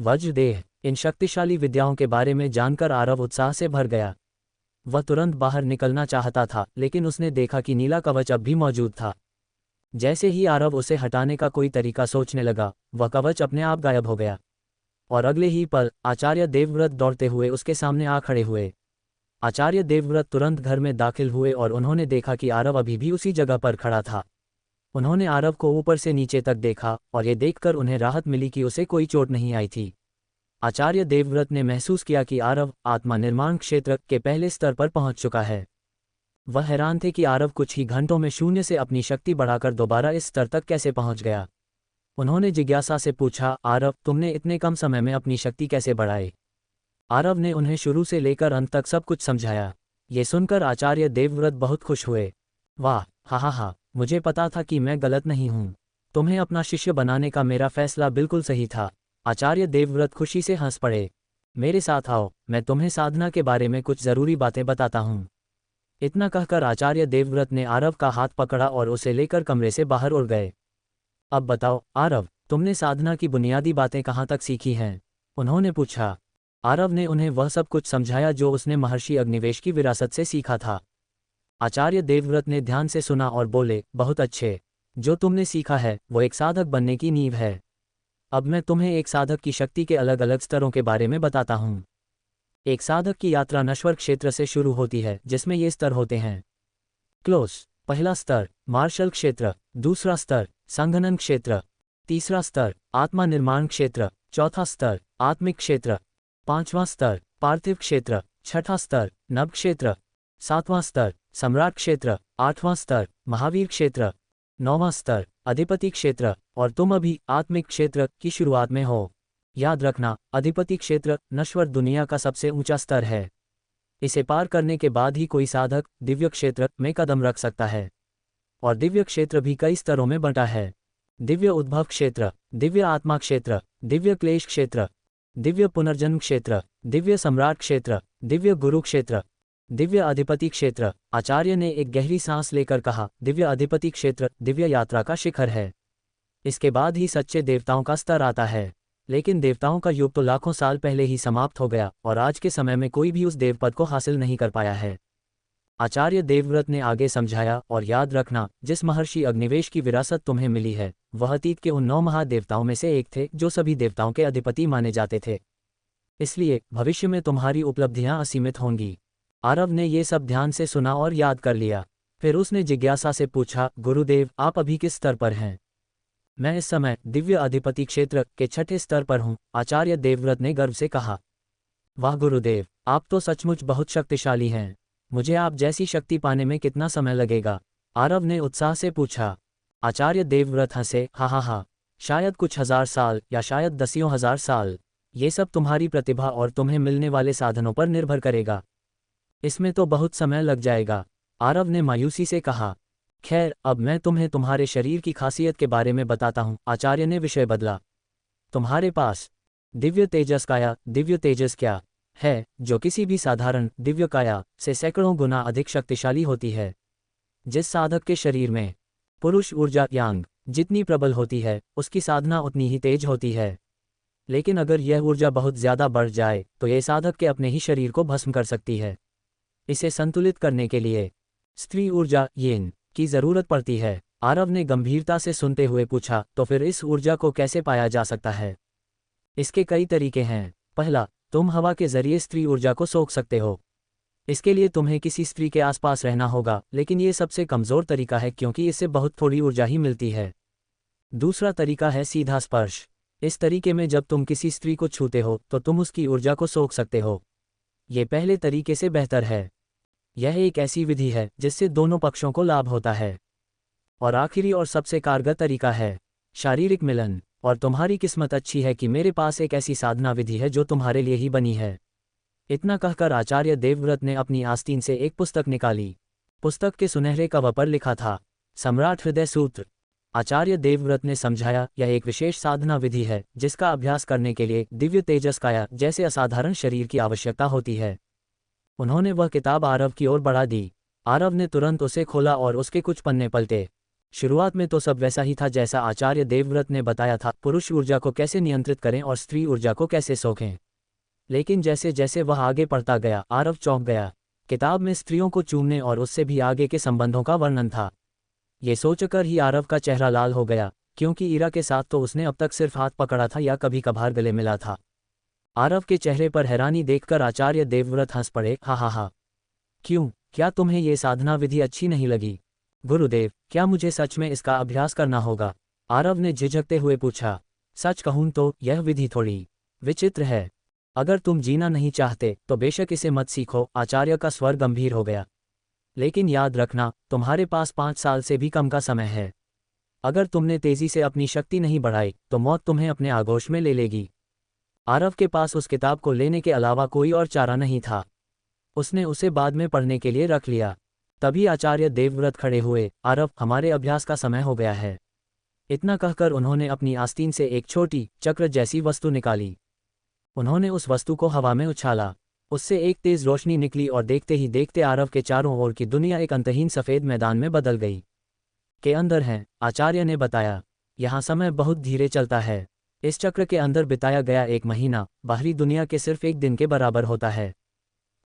वज्रदेह। इन शक्तिशाली विद्याओं के बारे में जानकर आरव उत्साह से भर गया। वह तुरंत बाहर निकलना चाहता था, लेकिन उसने देखा कि नीला कवच अब भी मौजूद था। जैसे ही आरव उसे हटाने का कोई तरीका सोचने लगा, वह कवच अपने आप गायब हो गया, और अगले ही पल आचार्य देवव्रत दौड़ते हुए उसके सामने आ खड़े हुए। आचार्य देवव्रत तुरंत घर में दाखिल हुए और उन्होंने देखा कि आरव अभी भी उसी जगह पर खड़ा था। उन्होंने आरव को ऊपर से नीचे तक देखा और ये देखकर उन्हें राहत मिली कि उसे कोई चोट नहीं आई थी। आचार्य देवव्रत ने महसूस किया कि आरव आत्मा निर्माण क्षेत्र के पहले स्तर पर पहुंच चुका है। वह हैरान थे कि आरव कुछ ही घंटों में शून्य से अपनी शक्ति बढ़ाकर दोबारा इस स्तर तक कैसे पहुंच गया। उन्होंने जिज्ञासा से पूछा, आरव, तुमने इतने कम समय में अपनी शक्ति कैसे बढ़ाई? आरव ने उन्हें शुरू से लेकर अंत तक सब कुछ समझाया। ये सुनकर आचार्य देवव्रत बहुत खुश हुए। वाह, हा, मुझे पता था कि मैं गलत नहीं हूँ। तुम्हें अपना शिष्य बनाने का मेरा फैसला बिल्कुल सही था। आचार्य देवव्रत खुशी से हंस पड़े। मेरे साथ आओ, मैं तुम्हें साधना के बारे में कुछ जरूरी बातें बताता हूँ। इतना कहकर आचार्य देवव्रत ने आरव का हाथ पकड़ा और उसे लेकर कमरे से बाहर उड़ गए। अब बताओ आरव, तुमने साधना की बुनियादी बातें कहाँ तक सीखी हैं? उन्होंने पूछा। आरव ने उन्हें वह सब कुछ समझाया जो उसने महर्षि अग्निवेश की विरासत से सीखा था। आचार्य देवव्रत ने ध्यान से सुना और बोले, बहुत अच्छे। जो तुमने सीखा है वो एक साधक बनने की नींव है। अब मैं तुम्हें एक साधक की शक्ति के अलग अलग स्तरों के बारे में बताता हूँ। एक साधक की यात्रा नश्वर क्षेत्र से शुरू होती है, जिसमें ये स्तर होते हैं। क्लोस, पहला स्तर मार्शल क्षेत्र, दूसरा स्तर संघनन क्षेत्र, तीसरा स्तर आत्मा निर्माण क्षेत्र, चौथा स्तर आत्मिक क्षेत्र, पांचवां स्तर पार्थिव क्षेत्र, छठा स्तर नभ क्षेत्र, सातवां स्तर सम्राट क्षेत्र, आठवां स्तर महावीर क्षेत्र, नौवां स्तर अधिपति क्षेत्र, और तुम अभी आत्मिक क्षेत्र की शुरुआत में हो। याद रखना, अधिपति क्षेत्र नश्वर दुनिया का सबसे ऊंचा स्तर है। इसे पार करने के बाद ही कोई साधक दिव्य क्षेत्र में कदम रख सकता है। और दिव्य क्षेत्र भी कई स्तरों में बंटा है। दिव्य उद्भव क्षेत्र, दिव्य आत्मा क्षेत्र, दिव्य क्लेश क्षेत्र, दिव्य पुनर्जन्म क्षेत्र, दिव्य सम्राट क्षेत्र, दिव्य गुरु क्षेत्र, दिव्य अधिपति क्षेत्र। आचार्य ने एक गहरी सांस लेकर कहा, दिव्य अधिपति क्षेत्र दिव्य यात्रा का शिखर है। इसके बाद ही सच्चे देवताओं का स्तर आता है। लेकिन देवताओं का युग तो लाखों साल पहले ही समाप्त हो गया और आज के समय में कोई भी उस देवपद को हासिल नहीं कर पाया है। आचार्य देवव्रत ने आगे समझाया, और याद रखना, जिस महर्षि अग्निवेश की विरासत तुम्हें मिली है वह अतीत के उन 9 महादेवताओं में से एक थे जो सभी देवताओं के अधिपति माने जाते थे। इसलिए भविष्य में तुम्हारी उपलब्धियां असीमित होंगी। आरव ने ये सब ध्यान से सुना और याद कर लिया। फिर उसने जिज्ञासा से पूछा, गुरुदेव आप अभी किस स्तर पर हैं? मैं इस समय दिव्य अधिपति क्षेत्र के 6ठे स्तर पर हूँ, आचार्य देवव्रत ने गर्व से कहा। वाह गुरुदेव, आप तो सचमुच बहुत शक्तिशाली हैं। मुझे आप जैसी शक्ति पाने में कितना समय लगेगा? आरव ने उत्साह से पूछा। आचार्य देवव्रत हंसे, हा, शायद कुछ 1000 साल या शायद दसियों हजार साल। ये सब तुम्हारी प्रतिभा और तुम्हें मिलने वाले साधनों पर निर्भर करेगा। इसमें तो बहुत समय लग जाएगा, आरव ने मायूसी से कहा। खैर, अब मैं तुम्हें तुम्हारे शरीर की खासियत के बारे में बताता हूँ, आचार्य ने विषय बदला। तुम्हारे पास दिव्य तेजस काया, दिव्य तेजस क्या है जो किसी भी साधारण दिव्य काया से सैकड़ों गुना अधिक शक्तिशाली होती है। जिस साधक के शरीर में पुरुष ऊर्जा यांग जितनी प्रबल होती है उसकी साधना उतनी ही तेज होती है। लेकिन अगर यह ऊर्जा बहुत ज्यादा बढ़ जाए तो यह साधक के अपने ही शरीर को भस्म कर सकती है। इसे संतुलित करने के लिए स्त्री ऊर्जा यिन की जरूरत पड़ती है। आरव ने गंभीरता से सुनते हुए पूछा, तो फिर इस ऊर्जा को कैसे पाया जा सकता है? इसके कई तरीके हैं। पहला, तुम हवा के जरिए स्त्री ऊर्जा को सोख सकते हो। इसके लिए तुम्हें किसी स्त्री के आसपास रहना होगा, लेकिन ये सबसे कमजोर तरीका है क्योंकि इससे बहुत थोड़ी ऊर्जा ही मिलती है। दूसरा तरीका है सीधा स्पर्श। इस तरीके में जब तुम किसी स्त्री को छूते हो तो तुम उसकी ऊर्जा को सोख सकते हो। ये पहले तरीके से बेहतर है। यह एक ऐसी विधि है जिससे दोनों पक्षों को लाभ होता है। और आखिरी और सबसे कारगर तरीका है शारीरिक मिलन। और तुम्हारी किस्मत अच्छी है कि मेरे पास एक ऐसी साधना विधि है जो तुम्हारे लिए ही बनी है। इतना कहकर आचार्य देवव्रत ने अपनी आस्तीन से एक पुस्तक निकाली। पुस्तक के सुनहरे कवर पर लिखा था, सम्राट हृदय सूत्र। आचार्य देवव्रत ने समझाया, यह एक विशेष साधना विधि है जिसका अभ्यास करने के लिए दिव्य तेजस काया जैसे असाधारण शरीर की आवश्यकता होती है। उन्होंने वह किताब आरव की ओर बढ़ा दी। आरव ने तुरंत उसे खोला और उसके कुछ पन्ने पलटे। शुरुआत में तो सब वैसा ही था जैसा आचार्य देवव्रत ने बताया था, पुरुष ऊर्जा को कैसे नियंत्रित करें और स्त्री ऊर्जा को कैसे सोखें। लेकिन जैसे जैसे वह आगे पढ़ता गया आरव चौंक गया। किताब में स्त्रियों को चूमने और उससे भी आगे के संबंधों का वर्णन था। ये सोचकर ही आरव का चेहरा लाल हो गया, क्योंकि ईरा के साथ तो उसने अब तक सिर्फ हाथ पकड़ा था या कभी कभार गले मिला था। आरव के चेहरे पर हैरानी देखकर आचार्य देवव्रत हंस पड़े, हा। क्यों, क्या तुम्हें ये साधना विधि अच्छी नहीं लगी? गुरुदेव, क्या मुझे सच में इसका अभ्यास करना होगा? आरव ने झिझकते हुए पूछा। सच कहूं तो यह विधि थोड़ी विचित्र है। अगर तुम जीना नहीं चाहते तो बेशक इसे मत सीखो, आचार्य का स्वर गंभीर हो गया। लेकिन याद रखना, तुम्हारे पास 5 साल से भी कम का समय है। अगर तुमने तेजी से अपनी शक्ति नहीं बढ़ाई तो मौत तुम्हें अपने आगोश में ले लेगी। आरव के पास उस किताब को लेने के अलावा कोई और चारा नहीं था। उसने उसे बाद में पढ़ने के लिए रख लिया। तभी आचार्य देवव्रत खड़े हुए, आरव, हमारे अभ्यास का समय हो गया है। इतना कहकर उन्होंने अपनी आस्तीन से एक छोटी चक्र जैसी वस्तु निकाली। उन्होंने उस वस्तु को हवा में उछाला। उससे एक तेज रोशनी निकली और देखते ही देखते आरव के चारों ओर की दुनिया एक अंतहीन सफेद मैदान में बदल गई। के अंदर हैं, आचार्य ने बताया। यहाँ समय बहुत धीरे चलता है। इस चक्र के अंदर बिताया गया 1 महीना बाहरी दुनिया के सिर्फ 1 दिन के बराबर होता है।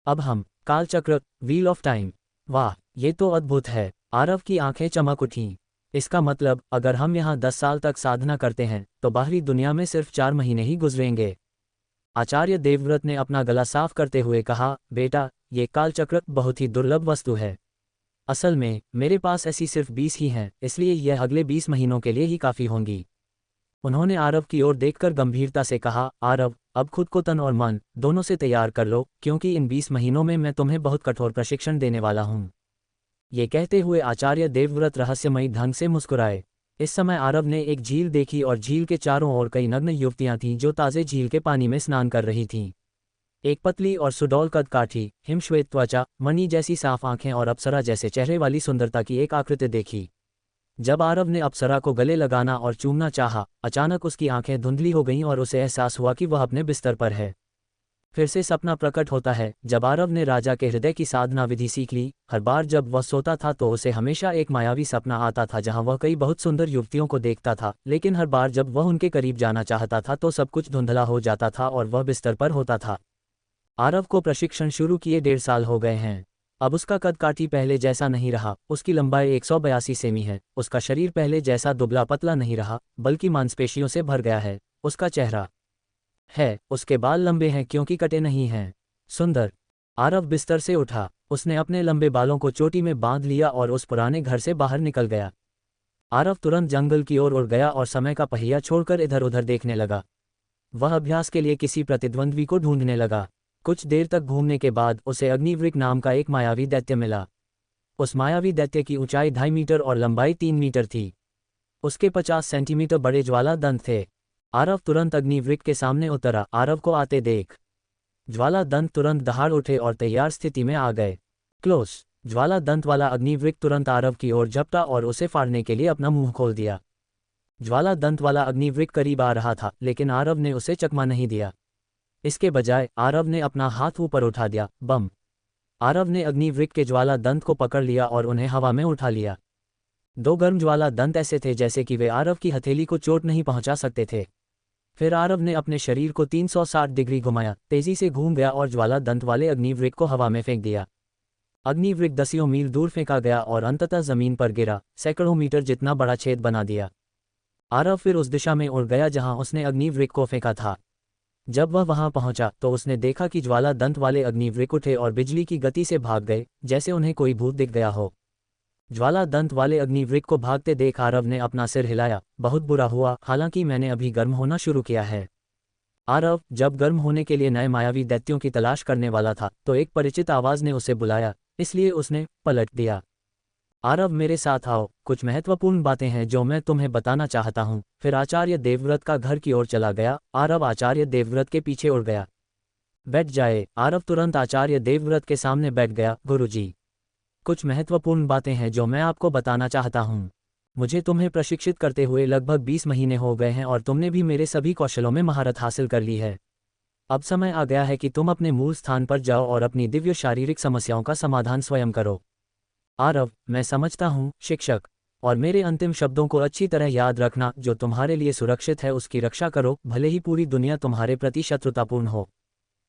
अब हम काल चक्र, व्हील ऑफ टाइम। वाह, ये तो अद्भुत है। आरव की आंखें चमक उठीं। इसका मतलब अगर हम यहाँ 10 साल तक साधना करते हैं तो बाहरी दुनिया में सिर्फ 4 महीने ही गुजरेंगे। आचार्य देवव्रत ने अपना गला साफ करते हुए कहा, बेटा, ये कालचक्र बहुत ही दुर्लभ वस्तु है। असल में मेरे पास ऐसी सिर्फ 20 ही हैं, इसलिए यह अगले 20 महीनों के लिए ही काफ़ी होंगी। उन्होंने आरव की ओर देखकर गंभीरता से कहा, आरव, अब खुद को तन और मन दोनों से तैयार कर लो, क्योंकि इन 20 महीनों में मैं तुम्हें बहुत कठोर प्रशिक्षण देने वाला हूँ। ये कहते हुए आचार्य देवव्रत रहस्यमयी ढंग से मुस्कुराए। इस समय आरव ने एक झील देखी और झील के चारों ओर कई नग्न युवतियां थीं जो ताज़े झील के पानी में स्नान कर रही थीं। एक पतली और सुडौल कद काठी, हिमश्वेत त्वचा, मणि जैसी साफ आंखें और अप्सरा जैसे चेहरे वाली सुंदरता की एक आकृति देखी। जब आरव ने अप्सरा को गले लगाना और चूमना चाहा, अचानक उसकी आंखें धुंधली हो गईं और उसे एहसास हुआ कि वह अपने बिस्तर पर है। फिर से सपना प्रकट होता है जब आरव ने राजा के हृदय की साधना विधि सीख ली। हर बार जब वह सोता था तो उसे हमेशा एक मायावी सपना आता था जहां वह कई बहुत सुंदर युवतियों को देखता था, लेकिन हर बार जब वह उनके करीब जाना चाहता था तो सब कुछ धुंधला हो जाता था और वह बिस्तर पर होता था। आरव को प्रशिक्षण शुरू किए 1.5 साल हो गए हैं। अब उसका कद काठी पहले जैसा नहीं रहा, उसकी लंबाई 182 सेमी है, उसका शरीर पहले जैसा दुबला पतला नहीं रहा, बल्कि मांसपेशियों से भर गया है, उसका चेहरा है, उसके बाल लंबे हैं क्योंकि कटे नहीं हैं। सुंदर। आरव बिस्तर से उठा, उसने अपने लंबे बालों को चोटी में बांध लिया और उस पुराने घर से बाहर निकल गया। आरव तुरंत जंगल की ओर उड़ गया और समय का पहिया छोड़कर इधर उधर देखने लगा। वह अभ्यास के लिए किसी प्रतिद्वंद्वी को ढूंढने लगा। कुछ देर तक घूमने के बाद उसे अग्निवृक नाम का एक मायावी दैत्य मिला। उस मायावी दैत्य की ऊंचाई 2.5 मीटर और लंबाई 3 मीटर थी। उसके 50 सेंटीमीटर बड़े ज्वाला दंत थे। आरव तुरंत अग्निवृक के सामने उतरा। आरव को आते देख ज्वाला दंत तुरंत दहाड़ उठे और तैयार स्थिति में आ गए। क्लोज। ज्वाला दंत वाला अग्निवृक तुरंत आरव की ओर झपटा और उसे फाड़ने के लिए अपना मुंह खोल दिया। ज्वाला दंत वाला अग्निवृक करीब आ रहा था, लेकिन आरव ने उसे चकमा नहीं दिया। इसके बजाय आरव ने अपना हाथ ऊपर उठा दिया। बम। आरव ने अग्निवृक के ज्वाला दंत को पकड़ लिया और उन्हें हवा में उठा लिया। दो गर्म ज्वाला दंत ऐसे थे जैसे कि वे आरव की हथेली को चोट नहीं पहुंचा सकते थे। फिर आरव ने अपने शरीर को 360 डिग्री घुमाया, तेजी से घूम गया और ज्वाला दंत वाले अग्निवृक को हवा में फेंक दिया। अग्निवृक दसियों मील दूर फेंका गया और अंततः जमीन पर गिरा, सैकड़ों मीटर जितना बड़ा छेद बना दिया। आरव फिर उस दिशा में उड़ गया जहां उसने अग्निवृक को फेंका था। जब वह वहां पहुंचा तो उसने देखा कि ज्वाला दंत वाले अग्निवृक उठे और बिजली की गति से भाग गए, जैसे उन्हें कोई भूत दिख गया हो। ज्वाला दंत वाले अग्निवृक को भागते देख आरव ने अपना सिर हिलाया। बहुत बुरा हुआ, हालांकि मैंने अभी गर्म होना शुरू किया है। आरव जब गर्म होने के लिए नए मायावी दैत्यों की तलाश करने वाला था तो एक परिचित आवाज ने उसे बुलाया, इसलिए उसने पलट दिया। आरव मेरे साथ आओ, कुछ महत्वपूर्ण बातें हैं जो मैं तुम्हें बताना चाहता हूँ। फिर आचार्य देवव्रत का घर की ओर चला गया। आरव आचार्य देवव्रत के पीछे उड़ गया। बैठ जाए। आरव तुरंत आचार्य देवव्रत के सामने बैठ गया। गुरुजी, कुछ महत्वपूर्ण बातें हैं जो मैं आपको बताना चाहता हूँ। मुझे तुम्हें प्रशिक्षित करते हुए लगभग 20 महीने हो गए हैं और तुमने भी मेरे सभी कौशलों में महारत हासिल कर ली है। अब समय आ गया है कि तुम अपने मूल स्थान पर जाओ और अपनी दिव्य शारीरिक समस्याओं का समाधान स्वयं करो। आरव, मैं समझता हूँ शिक्षक, और मेरे अंतिम शब्दों को अच्छी तरह याद रखना। जो तुम्हारे लिए सुरक्षित है उसकी रक्षा करो, भले ही पूरी दुनिया तुम्हारे प्रति शत्रुतापूर्ण हो।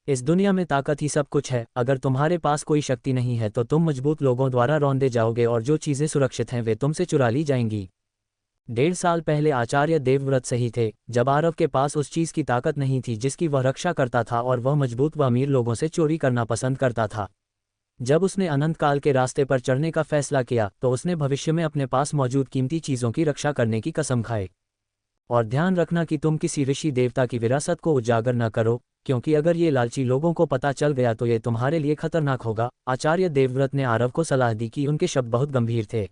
इस दुनिया में ताकत ही सब कुछ है। अगर तुम्हारे पास कोई शक्ति नहीं है तो तुम मजबूत लोगों द्वारा रौंदे जाओगे और जो चीज़ें सुरक्षित हैं वे तुमसे चुरा ली जाएंगी। 1.5 साल पहले आचार्य देवव्रत सही थे, जब आरव के पास उस चीज़ की ताकत नहीं थी जिसकी वह रक्षा करता था और वह मजबूत व अमीर लोगों से चोरी करना पसंद करता था। जब उसने अनंत काल के रास्ते पर चढ़ने का फैसला किया तो उसने भविष्य में अपने पास मौजूद कीमती चीज़ों की रक्षा करने की कसम खाई। और ध्यान रखना कि तुम किसी ऋषि देवता की विरासत को उजागर न करो, क्योंकि अगर ये लालची लोगों को पता चल गया तो ये तुम्हारे लिए खतरनाक होगा। आचार्य देवव्रत ने आरव को सलाह दी कि उनके शब्द बहुत गंभीर थे।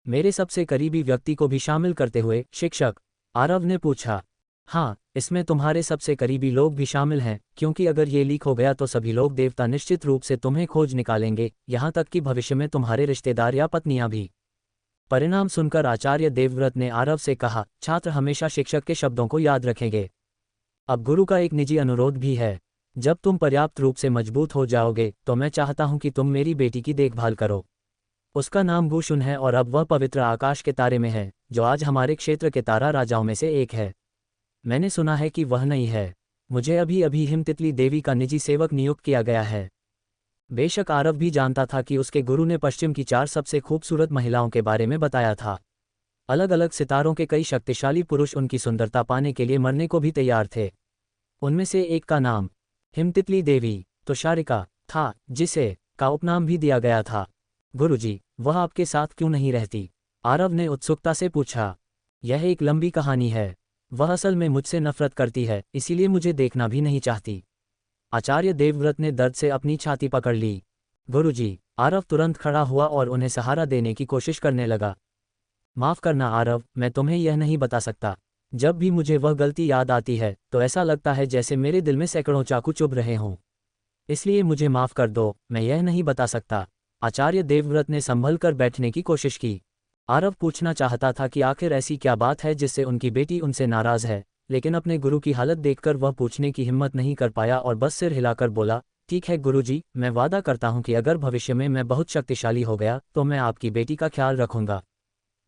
मेरे सबसे करीबी व्यक्ति को भी शामिल करते हुए शिक्षक? आरव ने पूछा। हाँ, इसमें तुम्हारे सबसे करीबी लोग भी शामिल हैं, क्योंकि अगर ये लीक हो गया तो सभी लोग देवता निश्चित रूप से तुम्हें खोज निकालेंगे, यहाँ तक कि भविष्य में तुम्हारे रिश्तेदार या पत्नियां भी। परिणाम सुनकर आचार्य देवव्रत ने आरव से कहा, छात्र हमेशा शिक्षक के शब्दों को याद रखेंगे। अब गुरु का एक निजी अनुरोध भी है। जब तुम पर्याप्त रूप से मजबूत हो जाओगे तो मैं चाहता हूं कि तुम मेरी बेटी की देखभाल करो। उसका नाम भूषुन है और अब वह पवित्र आकाश के तारे में है, जो आज हमारे क्षेत्र के तारा राजाओं में से एक है। मैंने सुना है कि वह नहीं है। मुझे अभी अभी हिमतितली देवी का निजी सेवक नियुक्त किया गया है। बेशक आरव भी जानता था कि उसके गुरु ने पश्चिम की 4 सबसे खूबसूरत महिलाओं के बारे में बताया था। अलग अलग सितारों के कई शक्तिशाली पुरुष उनकी सुंदरता पाने के लिए मरने को भी तैयार थे। उनमें से एक का नाम हिमतितली देवी तुषारिका था, जिसे का उपनाम भी दिया गया था। गुरुजी, वह आपके साथ क्यों नहीं रहती? आरव ने उत्सुकता से पूछा। यह एक लंबी कहानी है। वह असल में मुझसे नफरत करती है, इसीलिए मुझे देखना भी नहीं चाहती। आचार्य देवव्रत ने दर्द से अपनी छाती पकड़ ली। गुरुजी, आरव तुरंत खड़ा हुआ और उन्हें सहारा देने की कोशिश करने लगा। माफ़ करना आरव, मैं तुम्हें यह नहीं बता सकता। जब भी मुझे वह गलती याद आती है तो ऐसा लगता है जैसे मेरे दिल में सैकड़ों चाकू चुभ रहे हों। इसलिए मुझे माफ़ कर दो, मैं यह नहीं बता सकता। आचार्य देवव्रत ने संभल कर बैठने की कोशिश की। आरव पूछना चाहता था कि आखिर ऐसी क्या बात है जिससे उनकी बेटी उनसे नाराज़ है, लेकिन अपने गुरु की हालत देखकर वह पूछने की हिम्मत नहीं कर पाया और बस सिर हिलाकर बोला, ठीक है गुरुजी, मैं वादा करता हूँ कि अगर भविष्य में मैं बहुत शक्तिशाली हो गया तो मैं आपकी बेटी का ख्याल रखूंगा।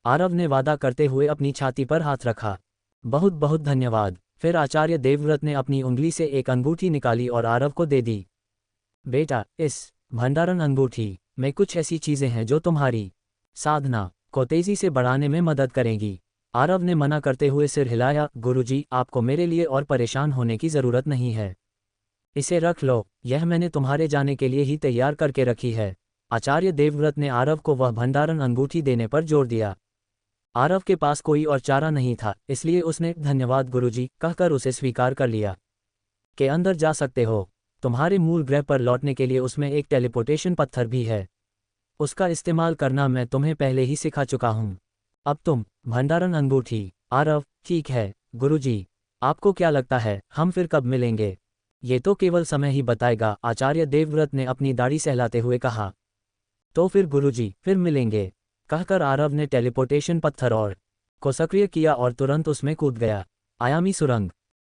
आरव ने वादा करते हुए अपनी छाती पर हाथ रखा। बहुत बहुत धन्यवाद। फिर आचार्य देवव्रत ने अपनी उंगली से एक अंगूठी निकाली और आरव को दे दी। बेटा, इस भंडारण अंगूठी में कुछ ऐसी चीज़ें हैं जो तुम्हारी साधना को तेज़ी से बढ़ाने में मदद करेंगी। आरव ने मना करते हुए सिर हिलाया। गुरुजी, आपको मेरे लिए और परेशान होने की ज़रूरत नहीं है। इसे रख लो, यह मैंने तुम्हारे जाने के लिए ही तैयार करके रखी है। आचार्य देवव्रत ने आरव को वह भंडारण अंगूठी देने पर जोर दिया। आरव के पास कोई और चारा नहीं था, इसलिए उसने धन्यवाद गुरुजी कहकर उसे स्वीकार कर लिया। के अंदर जा सकते हो। तुम्हारे मूल ग्रह पर लौटने के लिए उसमें एक टेलीपोर्टेशन पत्थर भी है। उसका इस्तेमाल करना मैं तुम्हें पहले ही सिखा चुका हूँ। अब तुम भंडारण अंगूठी। आरव, ठीक है गुरुजी। आपको क्या लगता है हम फिर कब मिलेंगे? ये तो केवल समय ही बताएगा, आचार्य देवव्रत ने अपनी दाढ़ी सहलाते हुए कहा। तो फिर गुरुजी, फिर मिलेंगे, कहकर आरव ने टेलीपोर्टेशन पत्थर और को सक्रिय किया और तुरंत उसमें कूद गया। आयामी सुरंग।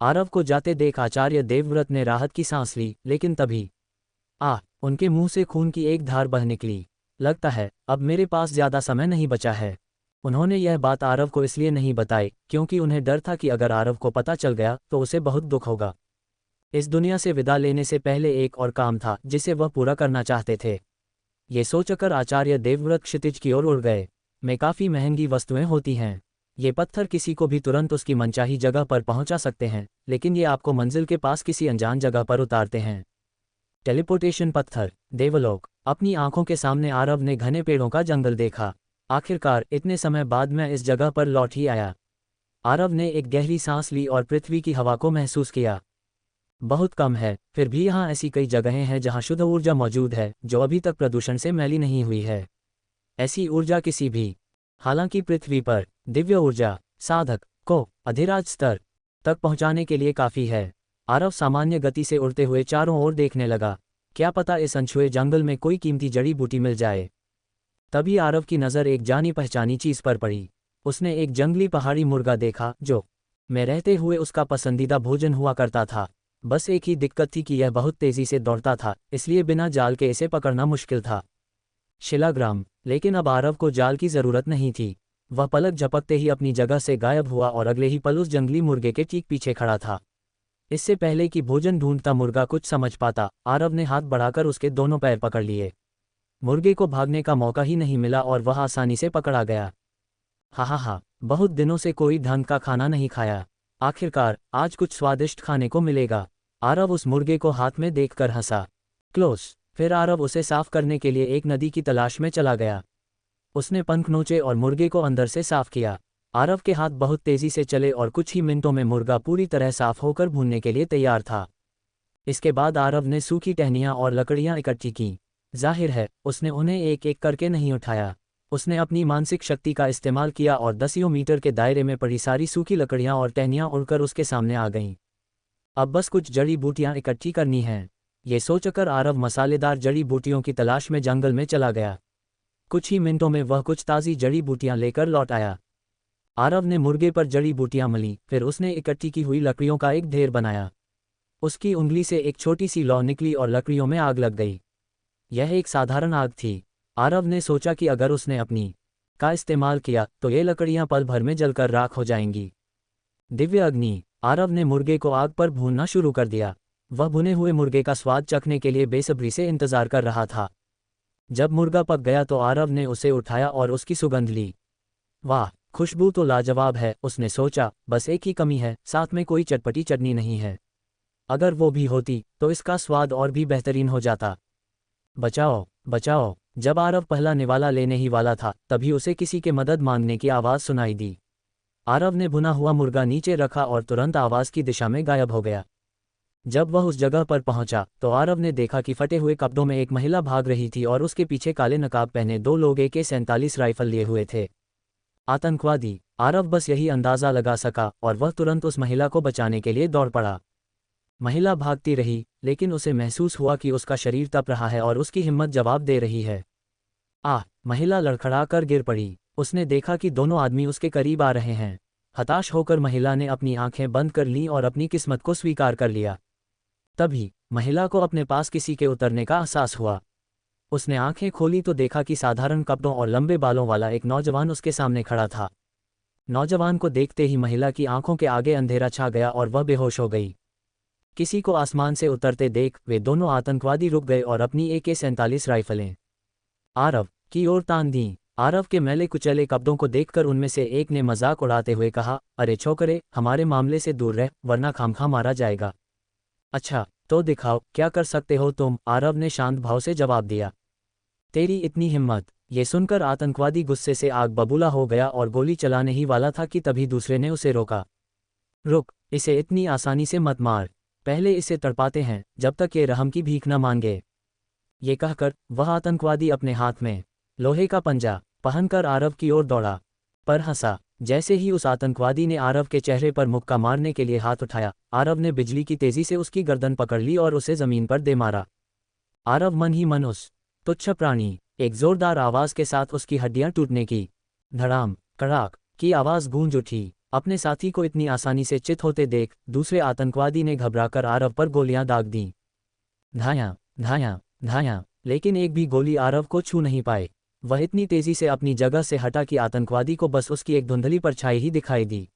आरव को जाते देख आचार्य देवव्रत ने राहत की सांस ली, लेकिन तभी उनके मुंह से खून की एक धार बह निकली। लगता है अब मेरे पास ज्यादा समय नहीं बचा है। उन्होंने यह बात आरव को इसलिए नहीं बताई क्योंकि उन्हें डर था कि अगर आरव को पता चल गया तो उसे बहुत दुख होगा। इस दुनिया से विदा लेने से पहले एक और काम था जिसे वह पूरा करना चाहते थे। ये सोचकर आचार्य देवव्रत क्षितिज की ओर उड़ गए। में काफ़ी महंगी वस्तुएं होती हैं। ये पत्थर किसी को भी तुरंत उसकी मनचाही जगह पर पहुंचा सकते हैं, लेकिन ये आपको मंजिल के पास किसी अनजान जगह पर उतारते हैं। टेलीपोर्टेशन पत्थर। देवलोक। अपनी आंखों के सामने आरव ने घने पेड़ों का जंगल देखा। आखिरकार इतने समय बाद मैं इस जगह पर लौट ही आया। आरव ने एक गहरी सांस ली और पृथ्वी की हवा को महसूस किया। बहुत कम है, फिर भी यहाँ ऐसी कई जगहें हैं जहाँ शुद्ध ऊर्जा मौजूद है जो अभी तक प्रदूषण से मैली नहीं हुई है। ऐसी ऊर्जा किसी भी हालांकि पृथ्वी पर दिव्य ऊर्जा साधक को अधिराज स्तर तक पहुंचाने के लिए काफ़ी है। आरव सामान्य गति से उड़ते हुए चारों ओर देखने लगा। क्या पता इस अनछुए जंगल में कोई कीमती जड़ी बूटी मिल जाए। तभी आरव की नज़र एक जानी पहचानी चीज़ पर पड़ी। उसने एक जंगली पहाड़ी मुर्गा देखा जो में रहते हुए उसका पसंदीदा भोजन हुआ करता था। बस एक ही दिक्कत थी कि यह बहुत तेज़ी से दौड़ता था, इसलिए बिना जाल के इसे पकड़ना मुश्किल था। शिलाग्राम। लेकिन अब आरव को जाल की ज़रूरत नहीं थी। वह पलक झपकते ही अपनी जगह से गायब हुआ और अगले ही पल उस जंगली मुर्गे के ठीक पीछे खड़ा था। इससे पहले कि भोजन ढूंढता मुर्गा कुछ समझ पाता, आरव ने हाथ बढ़ाकर उसके दोनों पैर पकड़ लिए। मुर्गे को भागने का मौका ही नहीं मिला और वह आसानी से पकड़ा गया। हा, बहुत दिनों से कोई ढंग का खाना नहीं खाया। आखिरकार आज कुछ स्वादिष्ट खाने को मिलेगा। आरव उस मुर्गे को हाथ में देखकर हंसा। क्लोज। फिर आरव उसे साफ करने के लिए एक नदी की तलाश में चला गया। उसने पंख नोचे और मुर्गे को अंदर से साफ किया। आरव के हाथ बहुत तेजी से चले और कुछ ही मिनटों में मुर्गा पूरी तरह साफ होकर भूनने के लिए तैयार था। इसके बाद आरव ने सूखी टहनियाँ और लकड़ियाँ इकट्ठी की। जाहिर है उसने उन्हें एक एक करके नहीं उठाया। उसने अपनी मानसिक शक्ति का इस्तेमाल किया और दसियों मीटर के दायरे में पड़ी सारी सूखी लकड़ियाँ और टहनियाँ उड़कर उसके सामने आ गईं। अब बस कुछ जड़ी बूटियाँ इकट्ठी करनी हैं। ये सोचकर आरव मसालेदार जड़ी बूटियों की तलाश में जंगल में चला गया। कुछ ही मिनटों में वह कुछ ताज़ी जड़ी बूटियाँ लेकर लौट आया। आरव ने मुर्गे पर जड़ी बूटियाँ मलीं, फिर उसने इकट्ठी की हुई लकड़ियों का एक ढेर बनाया। उसकी उंगली से एक छोटी सी लौ निकली और लकड़ियों में आग लग गई। यह एक साधारण आग थी। आरव ने सोचा कि अगर उसने अपनी का इस्तेमाल किया तो ये लकड़ियां पल भर में जलकर राख हो जाएंगी। दिव्य अग्नि। आरव ने मुर्गे को आग पर भूनना शुरू कर दिया। वह भुने हुए मुर्गे का स्वाद चखने के लिए बेसब्री से इंतजार कर रहा था। जब मुर्गा पक गया तो आरव ने उसे उठाया और उसकी सुगंध ली। वाह, खुशबू तो लाजवाब है, उसने सोचा। बस एक ही कमी है, साथ में कोई चटपटी चटनी नहीं है। अगर वो भी होती तो इसका स्वाद और भी बेहतरीन हो जाता। बचाओ, बचाओ। जब आरव पहला निवाला लेने ही वाला था तभी उसे किसी के मदद मांगने की आवाज़ सुनाई दी। आरव ने भुना हुआ मुर्गा नीचे रखा और तुरंत आवाज़ की दिशा में गायब हो गया। जब वह उस जगह पर पहुंचा तो आरव ने देखा कि फटे हुए कपड़ों में एक महिला भाग रही थी और उसके पीछे काले नकाब पहने दो लोग AK-47 राइफल लिए हुए थे। आतंकवादी। आरव बस यही अंदाज़ा लगा सका और वह तुरंत उस महिला को बचाने के लिए दौड़ पड़ा। महिला भागती रही, लेकिन उसे महसूस हुआ कि उसका शरीर तप रहा है और उसकी हिम्मत जवाब दे रही है। महिला लड़खड़ा कर गिर पड़ी। उसने देखा कि दोनों आदमी उसके करीब आ रहे हैं। हताश होकर महिला ने अपनी आंखें बंद कर लीं और अपनी किस्मत को स्वीकार कर लिया। तभी महिला को अपने पास किसी के उतरने का एहसास हुआ। उसने आंखें खोली तो देखा कि साधारण कपड़ों और लंबे बालों वाला एक नौजवान उसके सामने खड़ा था। नौजवान को देखते ही महिला की आंखों के आगे अंधेरा छा गया और वह बेहोश हो गई। किसी को आसमान से उतरते देख वे दोनों आतंकवादी रुक गए और अपनी AK-47 राइफलें आरव की ओर तान दी। आरव के मैले कुचले कपड़ों को देखकर उनमें से एक ने मजाक उड़ाते हुए कहा, अरे छोकरे, हमारे मामले से दूर रह, वरना खामखा मारा जाएगा। अच्छा, तो दिखाओ क्या कर सकते हो तुम, आरव ने शांत भाव से जवाब दिया। तेरी इतनी हिम्मत। ये सुनकर आतंकवादी गुस्से से आग बबूला हो गया और गोली चलाने ही वाला था कि तभी दूसरे ने उसे रोका। रुक, इसे इतनी आसानी से मत मार, पहले इसे तड़पाते हैं जब तक ये रहम की भीख न मांगे। ये कहकर वह आतंकवादी अपने हाथ में लोहे का पंजा पहनकर आरव की ओर दौड़ा, पर हंसा। जैसे ही उस आतंकवादी ने आरव के चेहरे पर मुक्का मारने के लिए हाथ उठाया, आरव ने बिजली की तेजी से उसकी गर्दन पकड़ ली और उसे जमीन पर दे मारा। आरव मन ही मन उस तुच्छ प्राणी, एक जोरदार आवाज के साथ उसकी हड्डियां टूटने की धड़ाम कड़ाक की आवाज गूंज उठी। अपने साथी को इतनी आसानी से चित होते देख दूसरे आतंकवादी ने घबराकर आरव पर गोलियां दाग दी। धाया धाया धाया, लेकिन एक भी गोली आरव को छू नहीं पाए। वह इतनी तेजी से अपनी जगह से हटा कि आतंकवादी को बस उसकी एक धुंधली परछाई ही दिखाई दी।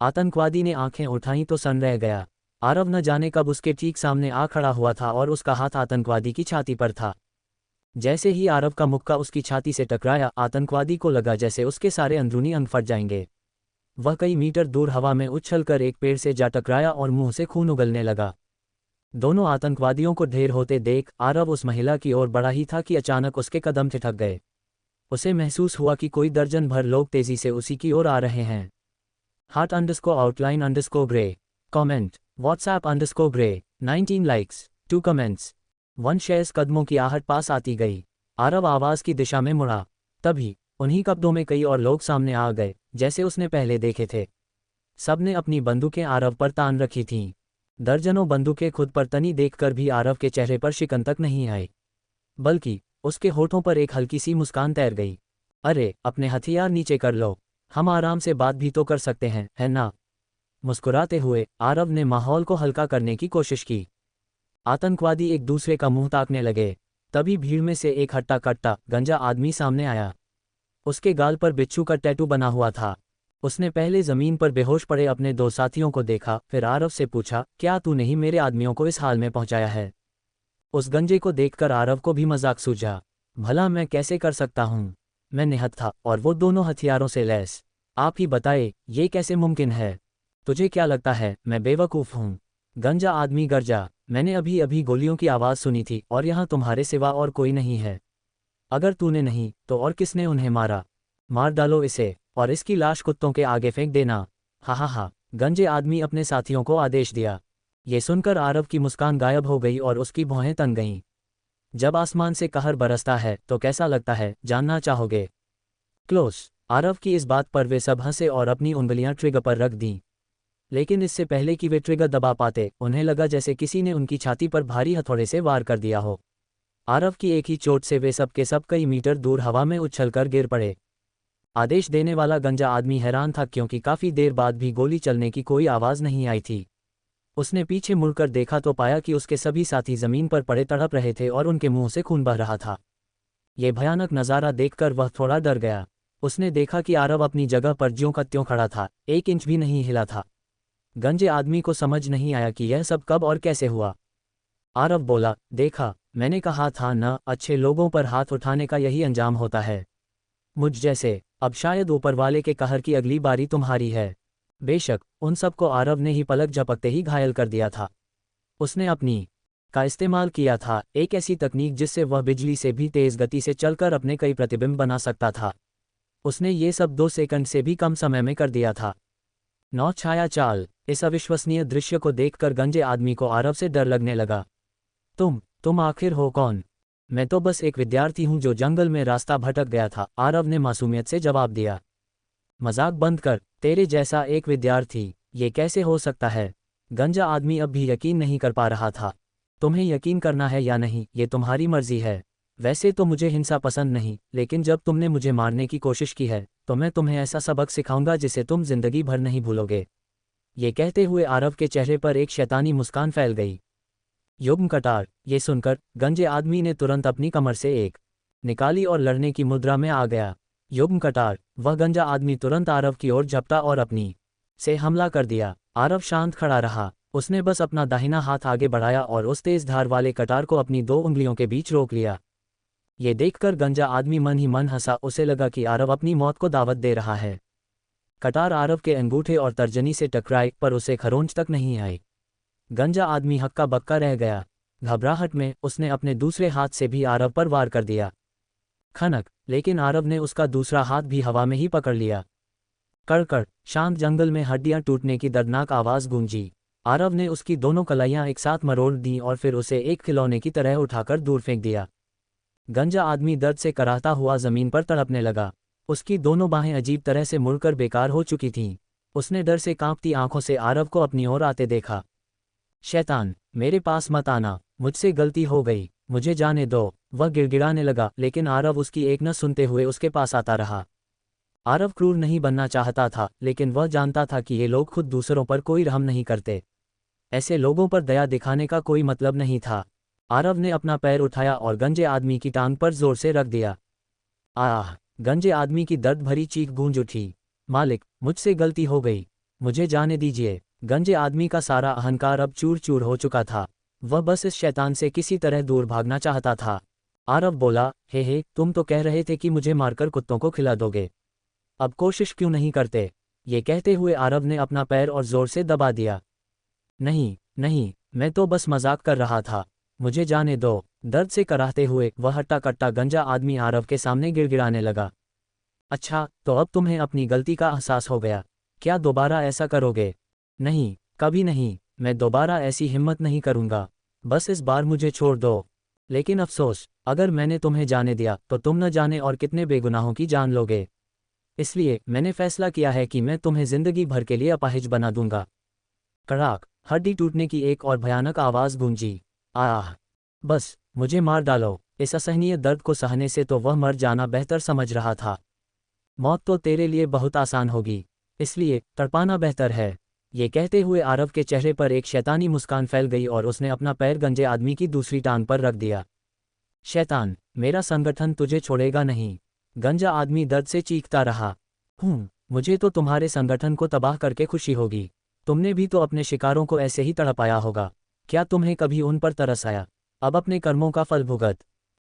आतंकवादी ने आंखें उठाईं तो सन रह गया। आरव न जाने कब उसके ठीक सामने आ खड़ा हुआ था और उसका हाथ आतंकवादी की छाती पर था। जैसे ही आरव का मुक्का उसकी छाती से टकराया, आतंकवादी को लगा जैसे उसके सारे अंदरूनी अंग फट जाएंगे। वह कई मीटर दूर हवा में उछलकर एक पेड़ से जा टकराया और मुंह से खून उगलने लगा। दोनों आतंकवादियों को ढेर होते देख आरव उस महिला की ओर बढ़ा ही था कि अचानक उसके कदम ठिठक गए। उसे महसूस हुआ कि कोई दर्जन भर लोग तेजी से उसी की ओर आ रहे हैं। #outline_gray comment WhatsApp_gray 19 likes 2 comments 1 shares. कदमों की आहट पास आती गई। आरव आवाज की दिशा में मुड़ा, तभी उन्हीं कदमों में कई और लोग सामने आ गए जैसे उसने पहले देखे थे। सबने अपनी बंदूकें आरव पर तान रखी थीं। दर्जनों बंदूकें खुद पर तनी देखकर भी आरव के चेहरे पर शिकन तक नहीं आई, बल्कि उसके होठों पर एक हल्की सी मुस्कान तैर गई। अरे, अपने हथियार नीचे कर लो, हम आराम से बात भी तो कर सकते हैं, है ना? मुस्कुराते हुए आरव ने माहौल को हल्का करने की कोशिश की। आतंकवादी एक दूसरे का मुंह ताकने लगे। तभी भीड़ में से एक हट्टा कट्टा गंजा आदमी सामने आया। उसके गाल पर बिच्छू का टैटू बना हुआ था। उसने पहले जमीन पर बेहोश पड़े अपने दो साथियों को देखा, फिर आरव से पूछा, क्या तूने ही मेरे आदमियों को इस हाल में पहुंचाया है? उस गंजे को देखकर आरव को भी मजाक सूझा। भला मैं कैसे कर सकता हूँ? मैं निहत्था था और वो दोनों हथियारों से लैस। आप ही बताए, ये कैसे मुमकिन है? तुझे क्या लगता है मैं बेवकूफ़ हूँ? गंजा आदमी गरजा, मैंने अभी अभी गोलियों की आवाज़ सुनी थी और यहाँ तुम्हारे सिवा और कोई नहीं है। अगर तूने नहीं तो और किसने उन्हें मारा? मार डालो इसे और इसकी लाश कुत्तों के आगे फेंक देना। हा हा हा, गंजे आदमी अपने साथियों को आदेश दिया। ये सुनकर आरव की मुस्कान गायब हो गई और उसकी भौहें तन गईं। जब आसमान से कहर बरसता है तो कैसा लगता है, जानना चाहोगे? क्लोज। आरव की इस बात पर वे सब हंसे और अपनी उंगलियां ट्रिगर पर रख दीं। लेकिन इससे पहले कि वे ट्रिगर दबा पाते, उन्हें लगा जैसे किसी ने उनकी छाती पर भारी हथौड़े से वार कर दिया हो। आरव की एक ही चोट से वे सब के सब कई मीटर दूर हवा में उछलकर गिर पड़े। आदेश देने वाला गंजा आदमी हैरान था क्योंकि काफी देर बाद भी गोली चलने की कोई आवाज नहीं आई थी। उसने पीछे मुड़कर देखा तो पाया कि उसके सभी साथी जमीन पर पड़े तड़प रहे थे और उनके मुंह से खून बह रहा था। ये भयानक नज़ारा देखकर वह थोड़ा डर गया। उसने देखा कि आरव अपनी जगह पर ज्यों का त्यों खड़ा था, 1 इंच भी नहीं हिला था। गंजे आदमी को समझ नहीं आया कि यह सब कब और कैसे हुआ। आरव बोला, देखा, मैंने कहा था न, अच्छे लोगों पर हाथ उठाने का यही अंजाम होता है। मुझ जैसे। अब शायद ऊपर वाले के कहर की अगली बारी तुम्हारी है। बेशक उन सबको आरव ने ही पलक झपकते ही घायल कर दिया था। उसने अपनी का इस्तेमाल किया था, एक ऐसी तकनीक जिससे वह बिजली से भी तेज गति से चलकर अपने कई प्रतिबिंब बना सकता था। उसने ये सब 2 सेकंड से भी कम समय में कर दिया था। नौ छाया चाल। इस अविश्वसनीय दृश्य को देखकर गंजे आदमी को आरव से डर लगने लगा। तुम आखिर हो कौन? मैं तो बस एक विद्यार्थी हूं जो जंगल में रास्ता भटक गया था, आरव ने मासूमियत से जवाब दिया। मजाक बंद कर, तेरे जैसा एक विद्यार्थी, ये कैसे हो सकता है? गंजा आदमी अब भी यकीन नहीं कर पा रहा था। तुम्हें यकीन करना है या नहीं, ये तुम्हारी मर्जी है। वैसे तो मुझे हिंसा पसंद नहीं, लेकिन जब तुमने मुझे मारने की कोशिश की है तो मैं तुम्हें ऐसा सबक सिखाऊंगा जिसे तुम जिंदगी भर नहीं भूलोगे। ये कहते हुए आरव के चेहरे पर एक शैतानी मुस्कान फैल गई। युग्म कटार। ये सुनकर गंजे आदमी ने तुरंत अपनी कमर से एक निकाली और लड़ने की मुद्रा में आ गया। युग्म कटार। वह गंजा आदमी तुरंत आरव की ओर झपटा और अपनी से हमला कर दिया। आरव शांत खड़ा रहा। उसने बस अपना दाहिना हाथ आगे बढ़ाया और उस तेज धार वाले कटार को अपनी 2 उंगलियों के बीच रोक लिया। ये देखकर गंजा आदमी मन ही मन हंसा। उसे लगा कि आरव अपनी मौत को दावत दे रहा है। कटार आरव के अंगूठे और तर्जनी से टकराई पर उसे खरोंच तक नहीं आई। गंजा आदमी हक्का बक्का रह गया। घबराहट में उसने अपने दूसरे हाथ से भी आरव पर वार कर दिया। खनक, लेकिन आरव ने उसका दूसरा हाथ भी हवा में ही पकड़ लिया। कड़कड़, शांत जंगल में हड्डियां टूटने की दर्दनाक आवाज गूंजी। आरव ने उसकी दोनों कलाइयां एक साथ मरोड़ दी और फिर उसे एक खिलौने की तरह उठाकर दूर फेंक दिया। गंजा आदमी दर्द से कराहता हुआ जमीन पर तड़पने लगा। उसकी दोनों बाहें अजीब तरह से मुड़कर बेकार हो चुकी थीं। उसने डर से कांपती आंखों से आरव को अपनी ओर आते देखा। शैतान, मेरे पास मत आना, मुझसे गलती हो गई, मुझे जाने दो, वह गिड़गिड़ाने लगा, लेकिन आरव उसकी एक न सुनते हुए उसके पास आता रहा। आरव क्रूर नहीं बनना चाहता था, लेकिन वह जानता था कि ये लोग खुद दूसरों पर कोई रहम नहीं करते। ऐसे लोगों पर दया दिखाने का कोई मतलब नहीं था। आरव ने अपना पैर उठाया और गंजे आदमी की टांग पर जोर से रख दिया। आह! गंजे आदमी की दर्द भरी चीख गूंज उठी। मालिक, मुझसे गलती हो गई, मुझे जाने दीजिए। गंजे आदमी का सारा अहंकार अब चूर चूर हो चुका था। वह बस इस शैतान से किसी तरह दूर भागना चाहता था। आरव बोला, हे, तुम तो कह रहे थे कि मुझे मारकर कुत्तों को खिला दोगे। अब कोशिश क्यों नहीं करते? ये कहते हुए आरव ने अपना पैर और जोर से दबा दिया। नहीं, नहीं, मैं तो बस मजाक कर रहा था, मुझे जाने दो। दर्द से कराहते हुए वह हट्टा कट्टा गंजा आदमी आरव के सामने गिड़गिड़ाने लगा। अच्छा, तो अब तुम्हें अपनी गलती का एहसास हो गया। क्या दोबारा ऐसा करोगे? नहीं, कभी नहीं, मैं दोबारा ऐसी हिम्मत नहीं करूंगा। बस इस बार मुझे छोड़ दो। लेकिन अफसोस, अगर मैंने तुम्हें जाने दिया तो तुम न जाने और कितने बेगुनाहों की जान लोगे। इसलिए मैंने फैसला किया है कि मैं तुम्हें जिंदगी भर के लिए अपाहिज बना दूंगा। कड़ाक, हड्डी टूटने की एक और भयानक आवाज गूंजी। आह! बस, मुझे मार डालो। इस असहनीय दर्द को सहने से तो वह मर जाना बेहतर समझ रहा था। मौत तो तेरे लिए बहुत आसान होगी, इसलिए तड़पाना बेहतर है। ये कहते हुए आरव के चेहरे पर एक शैतानी मुस्कान फैल गई और उसने अपना पैर गंजे आदमी की दूसरी टांग पर रख दिया। शैतान, मेरा संगठन तुझे छोड़ेगा नहीं। गंजा आदमी दर्द से चीखता रहा। मुझे तो तुम्हारे संगठन को तबाह करके खुशी होगी। तुमने भी तो अपने शिकारों को ऐसे ही तड़पाया होगा। क्या तुम्हें कभी उन पर तरस आया? अब अपने कर्मों का फल भुगत।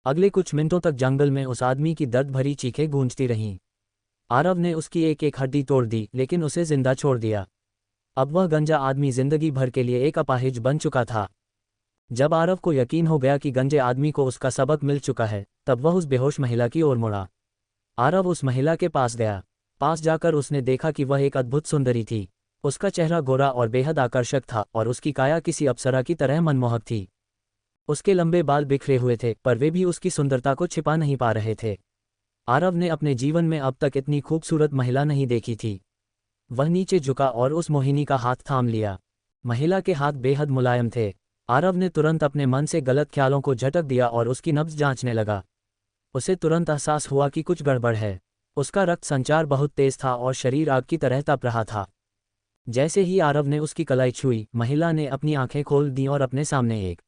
अगले कुछ मिनटों तक जंगल में उस आदमी की दर्द भरी चीखें गूंजती रहीं। आरव ने उसकी एक एक हड्डी तोड़ दी, लेकिन उसे जिंदा छोड़ दिया। अब वह गंजा आदमी जिंदगी भर के लिए एक अपाहिज बन चुका था। जब आरव को यकीन हो गया कि गंजे आदमी को उसका सबक मिल चुका है, तब वह उस बेहोश महिला की ओर मुड़ा। आरव उस महिला के पास गया। पास जाकर उसने देखा कि वह एक अद्भुत सुंदरी थी। उसका चेहरा गोरा और बेहद आकर्षक था और उसकी काया किसी अप्सरा की तरह मनमोहक थी। उसके लंबे बाल बिखरे हुए थे, पर वे भी उसकी सुंदरता को छिपा नहीं पा रहे थे। आरव ने अपने जीवन में अब तक इतनी खूबसूरत महिला नहीं देखी थी। वह नीचे झुका और उस मोहिनी का हाथ थाम लिया। महिला के हाथ बेहद मुलायम थे। आरव ने तुरंत अपने मन से गलत ख्यालों को झटक दिया और उसकी नब्ज जांचने लगा। उसे तुरंत एहसास हुआ कि कुछ गड़बड़ है। उसका रक्त संचार बहुत तेज था और शरीर आग की तरह तप रहा था। जैसे ही आरव ने उसकी कलाई छुई, महिला ने अपनी आंखें खोल दीं और अपने सामने एक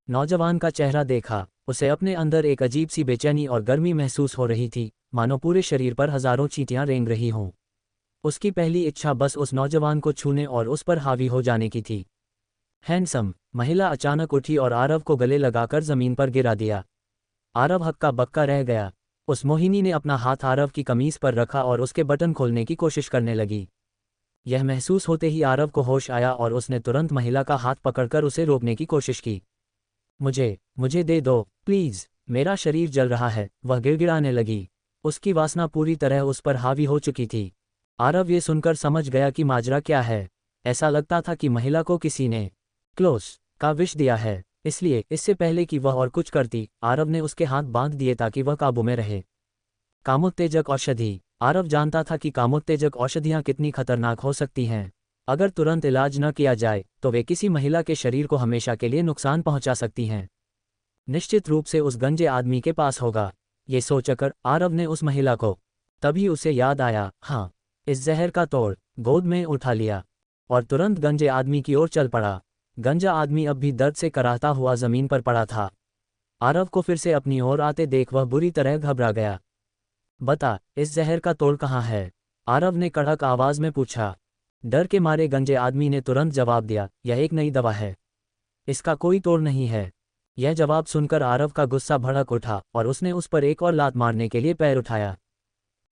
नौजवान का चेहरा देखा। उसे अपने अंदर एक अजीब सी बेचैनी और गर्मी महसूस हो रही थी, मानो पूरे शरीर पर हजारों चींटियां रेंग रही हों। उसकी पहली इच्छा बस उस नौजवान को छूने और उस पर हावी हो जाने की थी। हैंडसम, महिला अचानक उठी और आरव को गले लगाकर जमीन पर गिरा दिया। आरव हक्का बक्का रह गया। उस मोहिनी ने अपना हाथ आरव की कमीज पर रखा और उसके बटन खोलने की कोशिश करने लगी। यह महसूस होते ही आरव को होश आया और उसने तुरंत महिला का हाथ पकड़कर उसे रोकने की कोशिश की। मुझे दे दो, प्लीज, मेरा शरीर जल रहा है, वह गिड़गिड़ाने लगी। उसकी वासना पूरी तरह उस पर हावी हो चुकी थी। आरव ये सुनकर समझ गया कि माजरा क्या है। ऐसा लगता था कि महिला को किसी ने क्लोस का विष दिया है, इसलिए इससे पहले कि वह और कुछ करती, आरव ने उसके हाथ बांध दिए ताकि वह काबू में रहे। कामोत्तेजक औषधि। आरव जानता था कि कामोत्तेजक औषधियां कितनी खतरनाक हो सकती हैं। अगर तुरंत इलाज न किया जाए तो वे किसी महिला के शरीर को हमेशा के लिए नुकसान पहुंचा सकती हैं। निश्चित रूप से उस गंजे आदमी के पास होगा। ये सोचकर आरव ने उस महिला को, तभी उसे याद आया, हाँ, इस जहर का तोड़ गोद में उठा लिया और तुरंत गंजे आदमी की ओर चल पड़ा। गंजा आदमी अब भी दर्द से कराहता हुआ जमीन पर पड़ा था। आरव को फिर से अपनी ओर आते देख वह बुरी तरह घबरा गया। बता, इस जहर का तोड़ कहाँ है? आरव ने कड़क आवाज में पूछा। डर के मारे गंजे आदमी ने तुरंत जवाब दिया, यह एक नई दवा है। इसका कोई तोड़ नहीं है। यह जवाब सुनकर आरव का गुस्सा भड़क उठा और उसने उस पर एक और लात मारने के लिए पैर उठाया।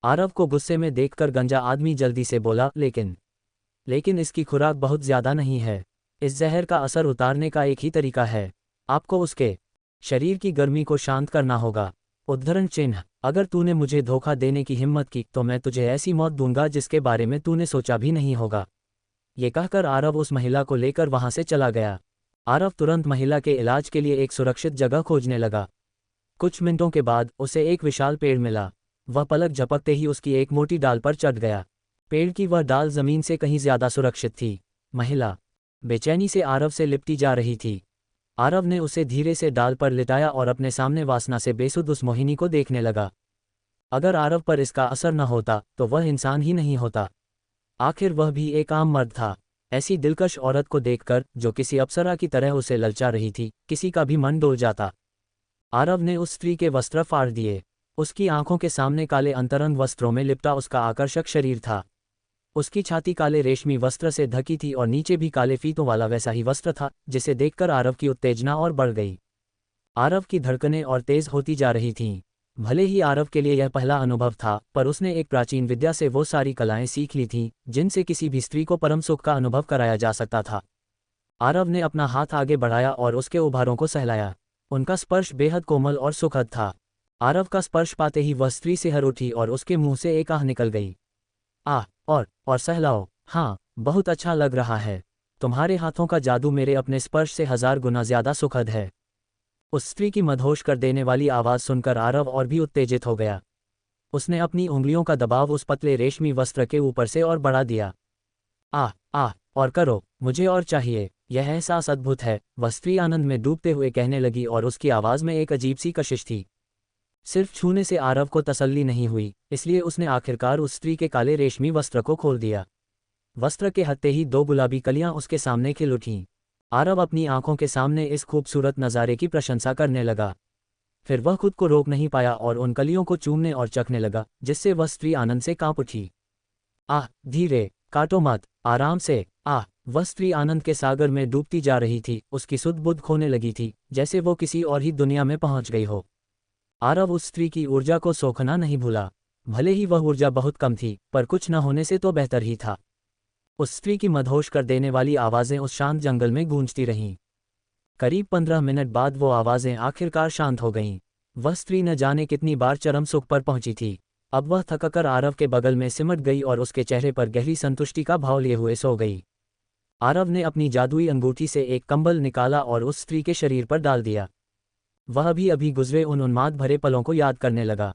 आरव को गुस्से में देखकर गंजा आदमी जल्दी से बोला, लेकिन इसकी खुराक बहुत ज्यादा नहीं है। इस जहर का असर उतारने का एक ही तरीका है, आपको उसके शरीर की गर्मी को शांत करना होगा। उद्धरण चिन्ह, अगर तूने मुझे धोखा देने की हिम्मत की तो मैं तुझे ऐसी मौत दूंगा जिसके बारे में तूने सोचा भी नहीं होगा। ये कहकर आरव उस महिला को लेकर वहां से चला गया। आरव तुरंत महिला के इलाज के लिए एक सुरक्षित जगह खोजने लगा। कुछ मिनटों के बाद उसे एक विशाल पेड़ मिला। वह पलक झपकते ही उसकी एक मोटी डाल पर चढ़ गया। पेड़ की वह डाल जमीन से कहीं ज्यादा सुरक्षित थी। महिला बेचैनी से आरव से लिपटी जा रही थी। आरव ने उसे धीरे से डाल पर लिटाया और अपने सामने वासना से बेसुध उस मोहिनी को देखने लगा। अगर आरव पर इसका असर न होता तो वह इंसान ही नहीं होता। आखिर वह भी एक आम मर्द था। ऐसी दिलकश औरत को देखकर, जो किसी अप्सरा की तरह उसे ललचा रही थी, किसी का भी मन डोल जाता। आरव ने उस स्त्री के वस्त्र फाड़ दिए। उसकी आंखों के सामने काले अंतरंग वस्त्रों में लिपटा उसका आकर्षक शरीर था। उसकी छाती काले रेशमी वस्त्र से ढकी थी और नीचे भी काले फीतों वाला वैसा ही वस्त्र था, जिसे देखकर आरव की उत्तेजना और बढ़ गई। आरव की धड़कनें और तेज होती जा रही थीं। भले ही आरव के लिए यह पहला अनुभव था, पर उसने एक प्राचीन विद्या से वो सारी कलाएं सीख ली थीं जिनसे किसी भी स्त्री को परम सुख का अनुभव कराया जा सकता था। आरव ने अपना हाथ आगे बढ़ाया और उसके उभारों को सहलाया। उनका स्पर्श बेहद कोमल और सुखद था। आरव का स्पर्श पाते ही वह स्त्री सिहर उठी और उसके मुंह से एक आह निकल गई। आह, और सहलाओ। हाँ, बहुत अच्छा लग रहा है। तुम्हारे हाथों का जादू मेरे अपने स्पर्श से 1000 गुना ज्यादा सुखद है। उस स्त्री की मदहोश कर देने वाली आवाज़ सुनकर आरव और भी उत्तेजित हो गया। उसने अपनी उंगलियों का दबाव उस पतले रेशमी वस्त्र के ऊपर से और बढ़ा दिया। आह, और करो, मुझे और चाहिए। यह एहसास अद्भुत है, वह स्त्री आनंद में डूबते हुए कहने लगी और उसकी आवाज़ में एक अजीब सी कशिश थी। सिर्फ छूने से आरव को तसल्ली नहीं हुई, इसलिए उसने आखिरकार उस स्त्री के काले रेशमी वस्त्र को खोल दिया। वस्त्र के हत्ते ही 2 गुलाबी कलियां उसके सामने खिल उठीं। आरव अपनी आंखों के सामने इस खूबसूरत नज़ारे की प्रशंसा करने लगा। फिर वह खुद को रोक नहीं पाया और उन कलियों को चूमने और चखने लगा, जिससे वह स्त्री आनंद से कांप उठी। आह, धीरे, काटो मत, आराम से। आह, वह स्त्री आनंद के सागर में डूबती जा रही थी। उसकी सुध बुध खोने लगी थी, जैसे वो किसी और ही दुनिया में पहुंच गई हो। आरव उस स्त्री की ऊर्जा को सोखना नहीं भूला। भले ही वह ऊर्जा बहुत कम थी, पर कुछ न होने से तो बेहतर ही था। उस स्त्री की मदहोश कर देने वाली आवाज़ें उस शांत जंगल में गूंजती रहीं। करीब 15 मिनट बाद वो आवाज़ें आखिरकार शांत हो गईं। वह स्त्री न जाने कितनी बार चरम सुख पर पहुंची थी। अब वह थककर आरव के बगल में सिमट गई और उसके चेहरे पर गहरी संतुष्टि का भाव लिए हुए सो गई। आरव ने अपनी जादुई अंगूठी से एक कंबल निकाला और उस स्त्री के शरीर पर डाल दिया। वह भी अभी गुजरे उन उन्माद भरे पलों को याद करने लगा।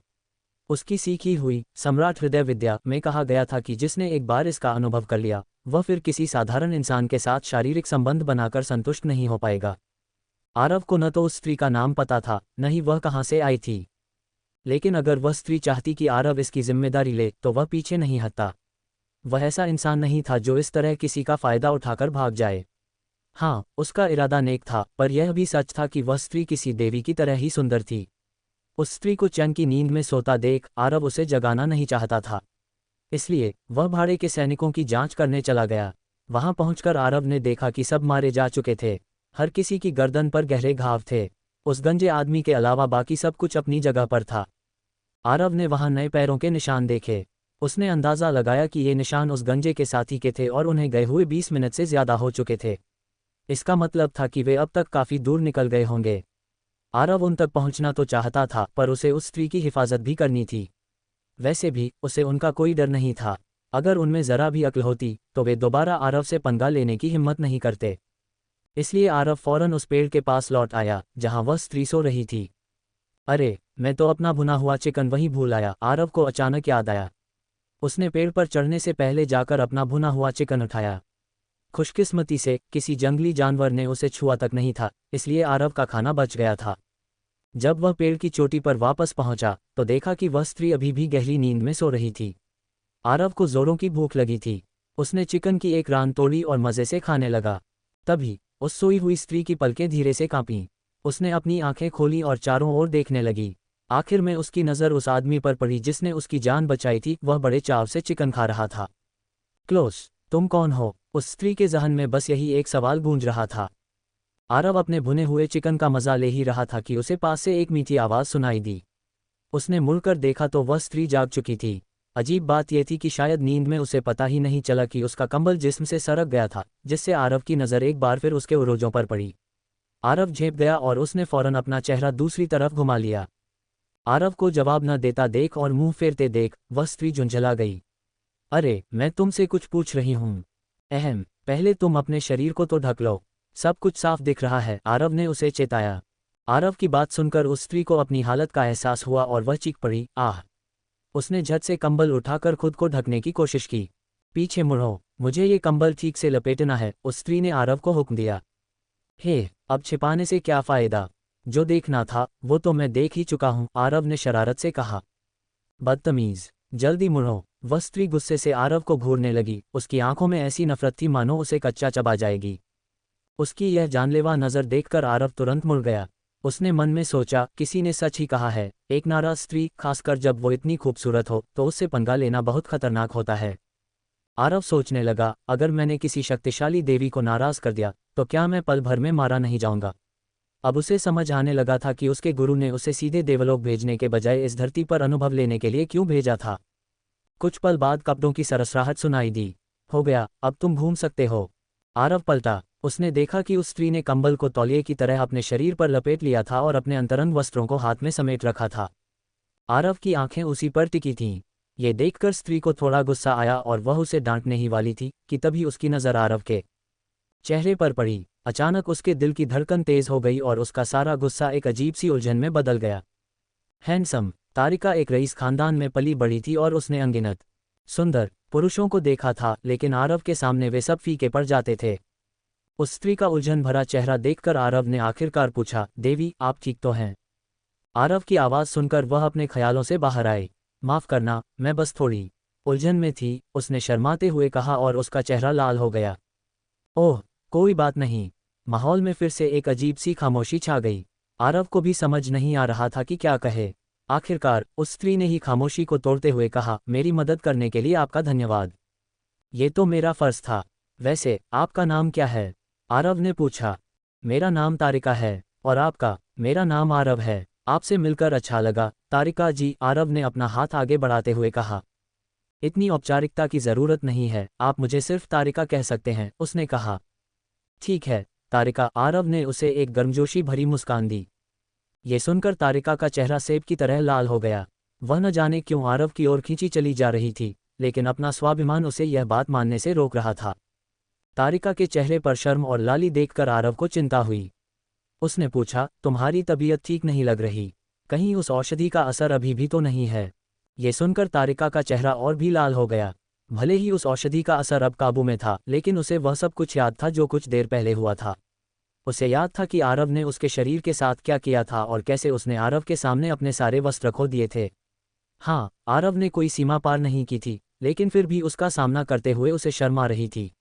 उसकी सीखी हुई सम्राट हृदय विद्या में कहा गया था कि जिसने एक बार इसका अनुभव कर लिया, वह फिर किसी साधारण इंसान के साथ शारीरिक संबंध बनाकर संतुष्ट नहीं हो पाएगा। आरव को न तो उस स्त्री का नाम पता था, न ही वह कहाँ से आई थी। लेकिन अगर वह स्त्री चाहती कि आरव इसकी जिम्मेदारी ले तो वह पीछे नहीं हटता। वह ऐसा इंसान नहीं था जो इस तरह किसी का फायदा उठाकर भाग जाए। हाँ, उसका इरादा नेक था, पर यह भी सच था कि वह स्त्री किसी देवी की तरह ही सुंदर थी। उस स्त्री को चैन की नींद में सोता देख आरव उसे जगाना नहीं चाहता था। इसलिए वह भाड़े के सैनिकों की जांच करने चला गया। वहां पहुंचकर आरव ने देखा कि सब मारे जा चुके थे। हर किसी की गर्दन पर गहरे घाव थे। उस गंजे आदमी के अलावा बाकी सब कुछ अपनी जगह पर था। आरव ने वहां नए पैरों के निशान देखे। उसने अंदाजा लगाया कि ये निशान उस गंजे के साथी के थे और उन्हें गए हुए 20 मिनट से ज्यादा हो चुके थे। इसका मतलब था कि वे अब तक काफी दूर निकल गए होंगे। आरव उन तक पहुंचना तो चाहता था, पर उसे उस स्त्री की हिफाजत भी करनी थी। वैसे भी उसे उनका कोई डर नहीं था। अगर उनमें जरा भी अक्ल होती तो वे दोबारा आरव से पंगा लेने की हिम्मत नहीं करते। इसलिए आरव फौरन उस पेड़ के पास लौट आया जहां वह स्त्री सो रही थी। अरे, मैं तो अपना भुना हुआ चिकन वहीं भूल आया, आरव को अचानक याद आया। उसने पेड़ पर चढ़ने से पहले जाकर अपना भुना हुआ चिकन उठाया। खुशकिस्मती से किसी जंगली जानवर ने उसे छुआ तक नहीं था, इसलिए आरव का खाना बच गया था। जब वह पेड़ की चोटी पर वापस पहुंचा तो देखा कि वह स्त्री अभी भी गहरी नींद में सो रही थी। आरव को जोरों की भूख लगी थी। उसने चिकन की एक रान तोड़ी और मज़े से खाने लगा। तभी उस सोई हुई स्त्री की पलकें धीरे से कांपीं। उसने अपनी आंखें खोली और चारों ओर देखने लगी। आखिर में उसकी नज़र उस आदमी पर पड़ी जिसने उसकी जान बचाई थी। वह बड़े चाव से चिकन खा रहा था। क्लोस, तुम कौन हो? उस स्त्री के जहन में बस यही एक सवाल गूंज रहा था। आरव अपने भुने हुए चिकन का मजा ले ही रहा था कि उसे पास से एक मीठी आवाज़ सुनाई दी। उसने मुड़कर देखा तो वह स्त्री जाग चुकी थी। अजीब बात यह थी कि शायद नींद में उसे पता ही नहीं चला कि उसका कंबल जिस्म से सरक गया था, जिससे आरव की नज़र एक बार फिर उसके उरोजों पर पड़ी। आरव झेप गया और उसने फौरन अपना चेहरा दूसरी तरफ घुमा लिया। आरव को जवाब न देता देख और मुंह फेरते देख वह स्त्री झुंझला गई। अरे, मैं तुमसे कुछ पूछ रही हूँ। पहले तुम अपने शरीर को तो ढक लो, सब कुछ साफ दिख रहा है, आरव ने उसे चेताया। आरव की बात सुनकर उस स्त्री को अपनी हालत का एहसास हुआ और वह चीख पड़ी, आह! उसने झट से कंबल उठाकर खुद को ढकने की कोशिश की। पीछे मुड़ो, मुझे ये कंबल ठीक से लपेटना है, उस स्त्री ने आरव को हुक्म दिया। अब छिपाने से क्या फ़ायदा? जो देखना था वो तो मैं देख ही चुका हूँ, आरव ने शरारत से कहा। बदतमीज़, जल्दी मुड़ो, वह स्त्री गुस्से से आरव को घूरने लगी। उसकी आंखों में ऐसी नफरत थी मानो उसे कच्चा चबा जाएगी। उसकी यह जानलेवा नज़र देखकर आरव तुरंत मुड़ गया। उसने मन में सोचा, किसी ने सच ही कहा है, एक नाराज़ स्त्री, खासकर जब वो इतनी खूबसूरत हो, तो उससे पंगा लेना बहुत खतरनाक होता है। आरव सोचने लगा, अगर मैंने किसी शक्तिशाली देवी को नाराज़ कर दिया तो क्या मैं पल भर में मारा नहीं जाऊंगा। अब उसे समझ आने लगा था कि उसके गुरु ने उसे सीधे देवलोक भेजने के बजाय इस धरती पर अनुभव लेने के लिए क्यों भेजा था। कुछ पल बाद कपड़ों की सरसराहट सुनाई दी। हो गया, अब तुम घूम सकते हो। आरव पलटा। उसने देखा कि उस स्त्री ने कंबल को तौलिए की तरह अपने शरीर पर लपेट लिया था और अपने अंतरंग वस्त्रों को हाथ में समेट रखा था। आरव की आंखें उसी पर टिकी थीं। ये देखकर स्त्री को थोड़ा गुस्सा आया और वह उसे डांटने ही वाली थी कि तभी उसकी नज़र आरव के चेहरे पर पड़ी। अचानक उसके दिल की धड़कन तेज हो गई और उसका सारा गुस्सा एक अजीब सी उलझन में बदल गया। हैंडसम तारिका एक रईस खानदान में पली बड़ी थी और उसने अनगिनत सुंदर पुरुषों को देखा था, लेकिन आरव के सामने वे सब फीके पड़ जाते थे। उस स्त्री का उलझन भरा चेहरा देखकर आरव ने आखिरकार पूछा, देवी, आप ठीक तो हैं? आरव की आवाज़ सुनकर वह अपने ख्यालों से बाहर आए। माफ़ करना, मैं बस थोड़ी उलझन में थी, उसने शर्माते हुए कहा और उसका चेहरा लाल हो गया। ओह, कोई बात नहीं। माहौल में फिर से एक अजीब सी खामोशी छा गई। आरव को भी समझ नहीं आ रहा था कि क्या कहे। आखिरकार उस स्त्री ने ही खामोशी को तोड़ते हुए कहा, मेरी मदद करने के लिए आपका धन्यवाद। ये तो मेरा फ़र्ज़ था। वैसे आपका नाम क्या है? आरव ने पूछा। मेरा नाम तारिका है। और आपका? मेरा नाम आरव है। आपसे मिलकर अच्छा लगा, तारिका जी, आरव ने अपना हाथ आगे बढ़ाते हुए कहा। इतनी औपचारिकता की ज़रूरत नहीं है, आप मुझे सिर्फ तारिका कह सकते हैं, उसने कहा। ठीक है, तारिका, आरव ने उसे एक गर्मजोशी भरी मुस्कान दी। ये सुनकर तारिका का चेहरा सेब की तरह लाल हो गया। वह न जाने क्यों आरव की ओर खींची चली जा रही थी, लेकिन अपना स्वाभिमान उसे यह बात मानने से रोक रहा था। तारिका के चेहरे पर शर्म और लाली देखकर आरव को चिंता हुई। उसने पूछा, तुम्हारी तबीयत ठीक नहीं लग रही? कहीं उस औषधि का असर अभी भी तो नहीं है? ये सुनकर तारिका का चेहरा और भी लाल हो गया। भले ही उस औषधि का असर अब काबू में था, लेकिन उसे वह सब कुछ याद था जो कुछ देर पहले हुआ था। उसे याद था कि आरव ने उसके शरीर के साथ क्या किया था और कैसे उसने आरव के सामने अपने सारे वस्त्र खो दिए थे। हाँ, आरव ने कोई सीमा पार नहीं की थी, लेकिन फिर भी उसका सामना करते हुए उसे शर्म आ रही थी।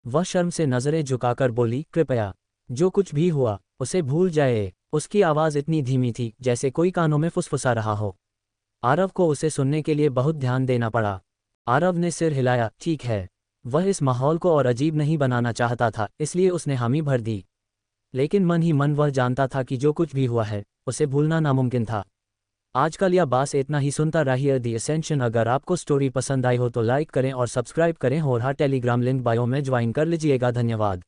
वह शर्म से नज़रें झुकाकर बोली, कृपया, जो कुछ भी हुआ उसे भूल जाए। उसकी आवाज़ इतनी धीमी थी जैसे कोई कानों में फुसफुसा रहा हो। आरव को उसे सुनने के लिए बहुत ध्यान देना पड़ा। आरव ने सिर हिलाया, ठीक है। वह इस माहौल को और अजीब नहीं बनाना चाहता था, इसलिए उसने हामी भर दी। लेकिन मन ही मन वह जानता था कि जो कुछ भी हुआ है उसे भूलना नामुमकिन था। आजकल यह बास इतना ही सुनता रहिए दी असेंशन। अगर आपको स्टोरी पसंद आई हो तो लाइक करें और सब्सक्राइब करें और हाँ, टेलीग्राम लिंक बायो में ज्वाइन कर लीजिएगा। धन्यवाद।